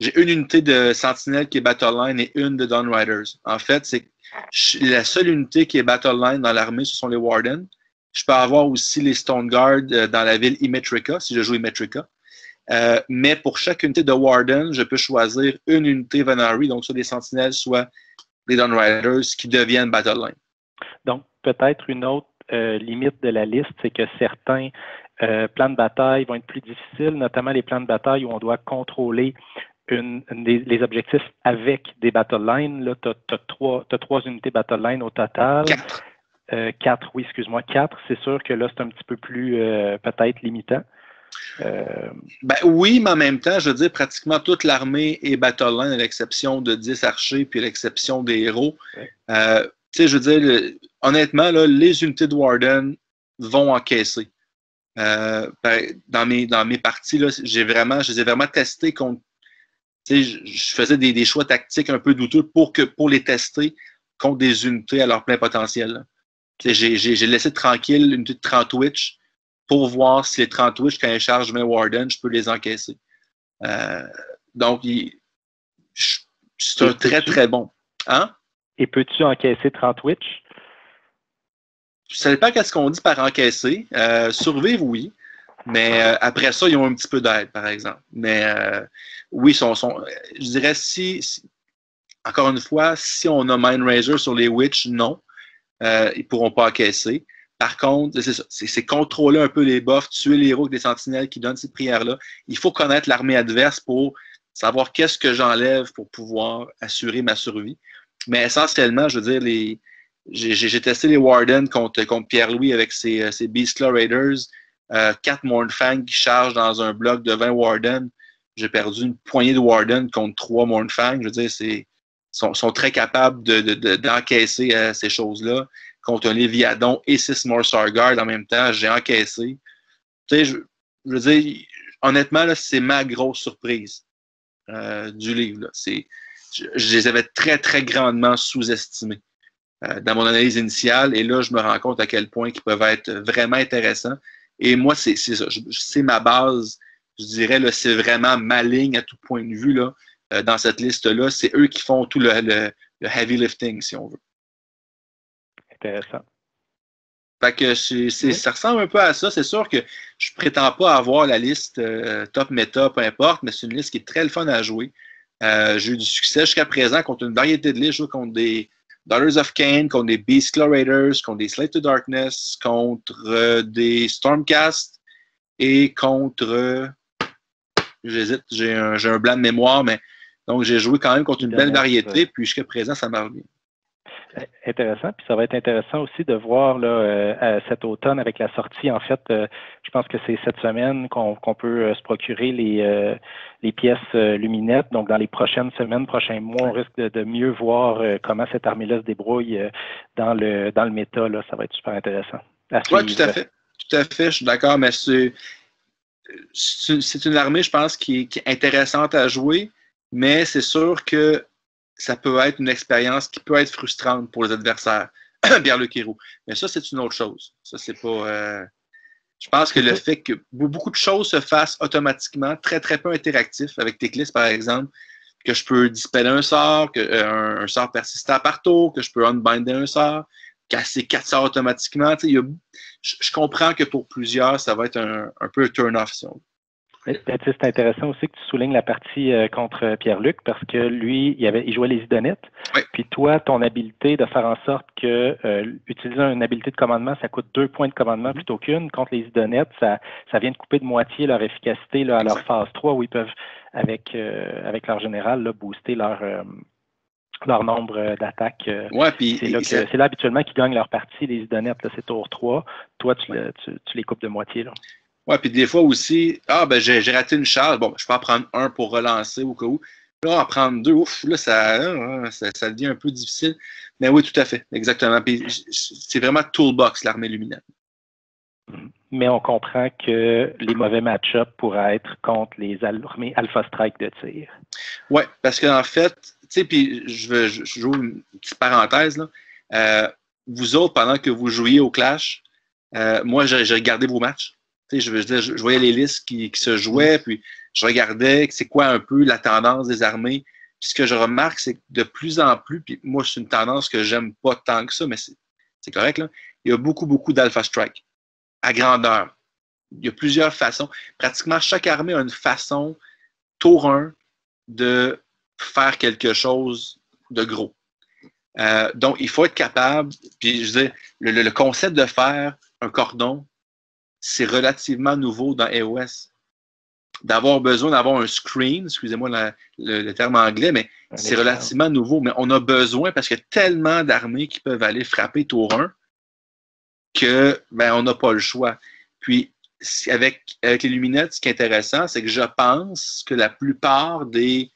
j'ai une unité de sentinelle qui est battle line et une de Downriders. En fait, c'est la seule unité qui est battle line dans l'armée, ce sont les wardens. Je peux avoir aussi les Stone Guard dans la ville Immetrica, si je joue Immetrica. Mais pour chaque unité de Warden, je peux choisir une unité Venari, donc soit des sentinelles, soit des Downriders qui deviennent battle line. Donc, peut-être une autre limite de la liste, c'est que certains plans de bataille vont être plus difficiles, notamment les plans de bataille où on doit contrôler les objectifs avec des battle lines. Là, tu as trois unités battle line au total. 4, oui, excuse-moi, 4. C'est sûr que là, c'est un petit peu plus peut-être limitant. Ben oui, mais en même temps, je veux dire, pratiquement toute l'armée est battle line, à l'exception de 10 archers, puis à l'exception des héros. Ouais. Tu sais, je veux dire, honnêtement, là, les unités de Warden vont encaisser. Dans mes parties, là, je les ai vraiment testés contre. Tu sais, je faisais des choix tactiques un peu douteux pour les tester contre des unités à leur plein potentiel. J'ai laissé tranquille une unité de 30 Witch pour voir si les 30 Witch, quand ils chargent 20 Warden, je peux les encaisser. Donc, c'est un très, très bon. Hein? Et peux-tu encaisser 30 Witch? Ça dépend qu'est-ce qu'on dit par encaisser. Survivre, oui. Mais après ça, ils ont un petit peu d'aide, par exemple. Mais oui, je dirais encore une fois, si on a Mind Razor sur les Witch, non. Ils ne pourront pas encaisser. Par contre, c'est ça. C'est contrôler un peu les buffs, tuer les héros avec des sentinelles qui donnent ces prières-là. Il faut connaître l'armée adverse pour savoir qu'est-ce que j'enlève pour pouvoir assurer ma survie. Mais essentiellement, je veux dire, j'ai testé les Warden contre Pierre-Louis avec ses Beastlaw Raiders. 4 Mournfang qui chargent dans un bloc de 20 Warden. J'ai perdu une poignée de Warden contre 3 Mournfang. Je veux dire, sont très capables d'encaisser ces choses-là. Contre un Léviadon et 6 Morsar Guard en même temps, j'ai encaissé. Tu sais, je veux dire, honnêtement, là, c'est ma grosse surprise du livre. Là. Je les avais très, très grandement sous-estimés dans mon analyse initiale. Et là, je me rends compte à quel point ils peuvent être vraiment intéressants. Et moi, c'est ça. C'est ma base. Je dirais, là, c'est vraiment ma ligne à tout point de vue là, dans cette liste-là. C'est eux qui font tout le heavy lifting, si on veut. Intéressant. Fait que ça ressemble un peu à ça. C'est sûr que je prétends pas avoir la liste top méta, peu importe, mais c'est une liste qui est très le fun à jouer. J'ai eu du succès jusqu'à présent contre une variété de listes. Je joue contre des Daughters of Cain, contre des Beastlaw Raiders, contre des Slave to Darkness, contre des Stormcast et contre... J'hésite, j'ai un blanc de mémoire, mais donc j'ai joué quand même contre une belle variété, puis jusqu'à présent, ça marche bien. Intéressant. Puis ça va être intéressant aussi de voir là, cet automne avec la sortie. En fait, je pense que c'est cette semaine qu'on peut se procurer les pièces luminettes. Donc, dans les prochaines semaines, prochains mois, on risque de mieux voir comment cette armée-là se débrouille dans le méta. Là. Ça va être super intéressant à suivre. Oui, tout à fait. Tout à fait, je suis d'accord, mais c'est une armée, je pense, qui est intéressante à jouer, mais c'est sûr que ça peut être une expérience qui peut être frustrante pour les adversaires. Pierre-Luc Héroux. Mais ça, c'est une autre chose. Ça, c'est pas. Je pense que le fait que beaucoup de choses se fassent automatiquement, très, très peu interactif, avec Teclis, par exemple, que je peux dispeller un sort, un sort persistant par tour, que je peux unbinder un sort, casser 4 sorts automatiquement. Je comprends que pour plusieurs, ça va être un peu un turn-off, si on veut. C'est intéressant aussi que tu soulignes la partie contre Pierre-Luc parce que lui, il jouait les idonettes. Oui. Puis toi, ton habileté de faire en sorte que utiliser une habileté de commandement, ça coûte 2 points de commandement plutôt qu'une. Contre les idonettes, ça vient de couper de moitié leur efficacité là, à leur phase 3 où ils peuvent, avec leur général, là, booster leur nombre d'attaques. Ouais, puis c'est là habituellement qu'ils gagnent leur partie, les idonettes, là, c'est tour 3. Toi, tu les coupes de moitié. Là. Ouais, puis des fois aussi, j'ai raté une charge, bon, je peux en prendre un pour relancer au cas où. Là, en prendre 2, ouf, là, ça devient un peu difficile. Mais oui, tout à fait, exactement. Puis c'est vraiment toolbox, l'armée luminette. Mais on comprend que les mauvais match-ups pourraient être contre les armées Alpha Strike de tir. Oui, parce qu'en fait, tu sais, puis je joue une petite parenthèse, là. Vous autres, pendant que vous jouiez au Clash, moi, j'ai regardé vos matchs. Je voyais les listes qui se jouaient, puis je regardais c'est quoi un peu la tendance des armées. Puis ce que je remarque, c'est que de plus en plus, puis moi, c'est une tendance que j'aime pas tant que ça, mais c'est correct, là. Il y a beaucoup, beaucoup d'Alpha Strike à grandeur. Il y a plusieurs façons. Pratiquement chaque armée a une façon, tour 1, de faire quelque chose de gros. Donc, il faut être capable, puis je dis, le concept de faire un cordon, c'est relativement nouveau dans EOS. D'avoir besoin d'avoir un screen, excusez-moi le terme anglais, mais c'est relativement nouveau. Mais on a besoin parce qu'il y a tellement d'armées qui peuvent aller frapper tour 1 que on n'a pas le choix. Puis, avec les luminettes, ce qui est intéressant, c'est que je pense que la plupart des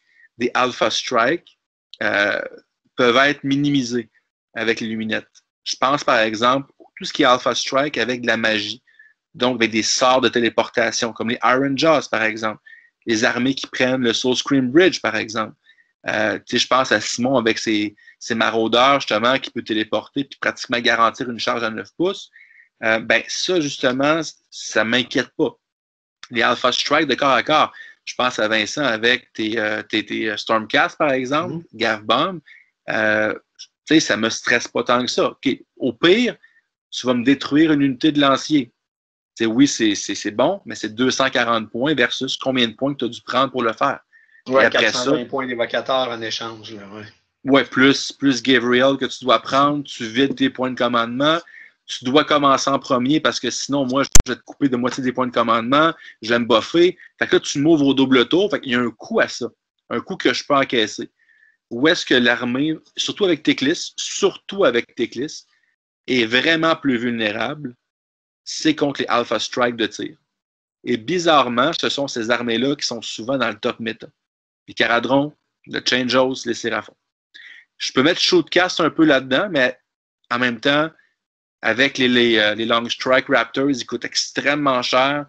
Alpha Strike peuvent être minimisés avec les luminettes. Je pense, par exemple, tout ce qui est Alpha Strike avec de la magie. Donc, avec des sorts de téléportation, comme les Iron Jaws, par exemple. Les armées qui prennent le Soul Scream Bridge, par exemple. Je pense à Simon avec ses maraudeurs, justement, qui peut téléporter puis pratiquement garantir une charge à 9 pouces. Ça, justement, ça ne m'inquiète pas. Les Alpha Strike de corps à corps, je pense à Vincent avec tes Stormcast, par exemple, Gav Bomb. Ça ne me stresse pas tant que ça. Okay. Au pire, tu vas me détruire une unité de lancier. Oui, c'est bon, mais c'est 240 points versus combien de points que tu as dû prendre pour le faire. Oui, 420 points d'évocateur en échange. Oui, plus Gabriel que tu dois prendre, tu vides tes points de commandement. Tu dois commencer en premier parce que sinon, moi, je vais te couper de moitié des points de commandement, je vais me buffer. Fait que là, tu m'ouvres au double tour. Fait qu'il y a un coût à ça, un coût que je peux encaisser. Où est-ce que l'armée, surtout avec Teclis, est vraiment plus vulnérable? C'est contre les Alpha Strike de tir. Et bizarrement, ce sont ces armées-là qui sont souvent dans le top méta. Les Caradron, le Changeos, les Séraphons. Je peux mettre Shootcast un peu là-dedans, mais en même temps, avec les Long Strike Raptors, ils coûtent extrêmement cher,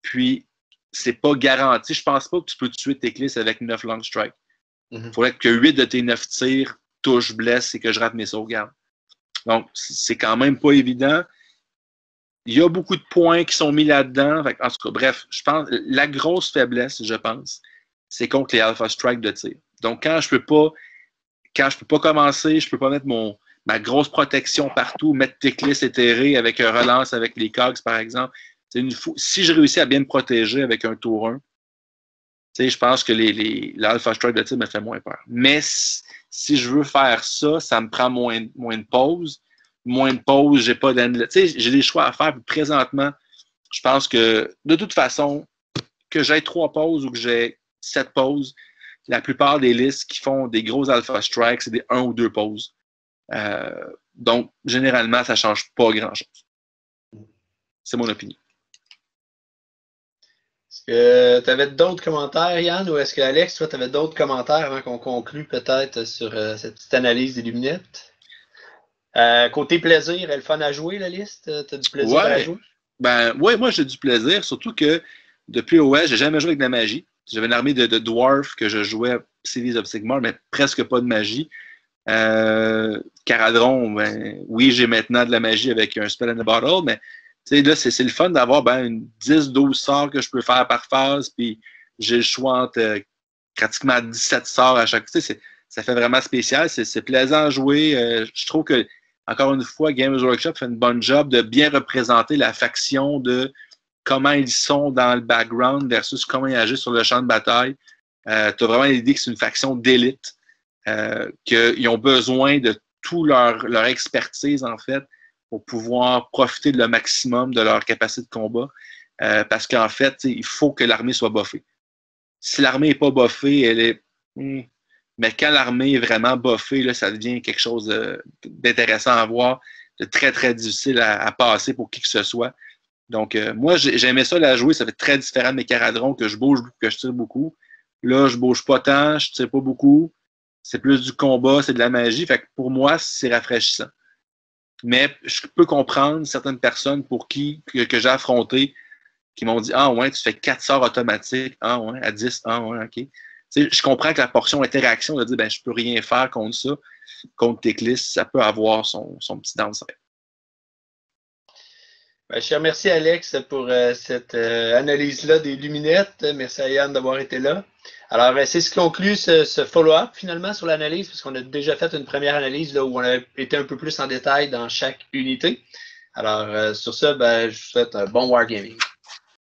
puis c'est pas garanti. Je pense pas que tu peux tuer Teclis avec 9 Long Strike. Il faudrait que 8 de tes 9 tirs touchent, blessent et que je rate mes sauvegardes. Donc, c'est quand même pas évident. Il y a beaucoup de points qui sont mis là-dedans. En tout cas, bref, je pense la grosse faiblesse, je pense, c'est contre les Alpha Strike de tir. Donc, quand je peux pas commencer, je peux pas mettre ma grosse protection partout, mettre Teclis éthéré avec un relance avec les cogs, par exemple. Si je réussis à bien me protéger avec un tour 1, je pense que l'Alpha Strike de tir me fait moins peur. Mais si je veux faire ça, ça me prend moins de pause. Moins de pauses, j'ai pas d'analyse. J'ai des choix à faire. Puis présentement, je pense que de toute façon, que j'ai 3 pauses ou que j'ai 7 pauses, la plupart des listes qui font des gros Alpha Strikes, c'est des 1 ou 2 pauses. Donc, généralement, ça ne change pas grand-chose. C'est mon opinion. Est-ce que tu avais d'autres commentaires, Yann, ou est-ce que Alex, toi, tu avais d'autres commentaires avant qu'on conclue peut-être sur cette petite analyse des luminettes? Côté plaisir, elle est le fun à jouer, la liste? Tu as du plaisir à la jouer? Ouais, moi j'ai du plaisir, surtout que depuis OS, j'ai jamais joué avec de la magie. J'avais une armée de dwarfs que je jouais Cities of Sigmar, mais presque pas de magie. Caradron, oui, j'ai maintenant de la magie avec un spell in a bottle, mais là, c'est le fun d'avoir une 10-12 sorts que je peux faire par phase, puis j'ai le choix entre pratiquement 17 sorts à chaque fois. Ça fait vraiment spécial, c'est plaisant à jouer. Je trouve que, encore une fois, Games Workshop fait une bonne job de bien représenter la faction, de comment ils sont dans le background versus comment ils agissent sur le champ de bataille. Tu as vraiment l'idée que c'est une faction d'élite, qu'ils ont besoin de toute leur expertise, en fait, pour pouvoir profiter le maximum de leur capacité de combat. Parce qu'en fait, il faut que l'armée soit buffée. Si l'armée n'est pas buffée, elle est... Mais quand l'armée est vraiment buffée, là, ça devient quelque chose d'intéressant à voir, de très, très difficile à passer pour qui que ce soit. Donc, moi, j'aimais ça la jouer. Ça fait très différent de mes caradrons, que je bouge beaucoup, que je tire beaucoup. Là, je bouge pas tant, je tire pas beaucoup. C'est plus du combat, c'est de la magie. Fait que pour moi, c'est rafraîchissant. Mais je peux comprendre certaines personnes pour qui que j'ai affronté qui m'ont dit « Ah ouais, tu fais 4 sorts automatiques. Ah ouais, à 10. Ah ouais, OK. » Je comprends que la portion interaction de dire je peux rien faire contre ça, contre Teclis, ça peut avoir son petit downside. Je te remercie, Alex, pour cette analyse-là des luminettes. Merci à Yann d'avoir été là. Alors, c'est ce qui conclut ce follow-up finalement sur l'analyse, puisqu'on a déjà fait une première analyse là, où on a été un peu plus en détail dans chaque unité. Alors, sur ça, je vous souhaite un bon wargaming.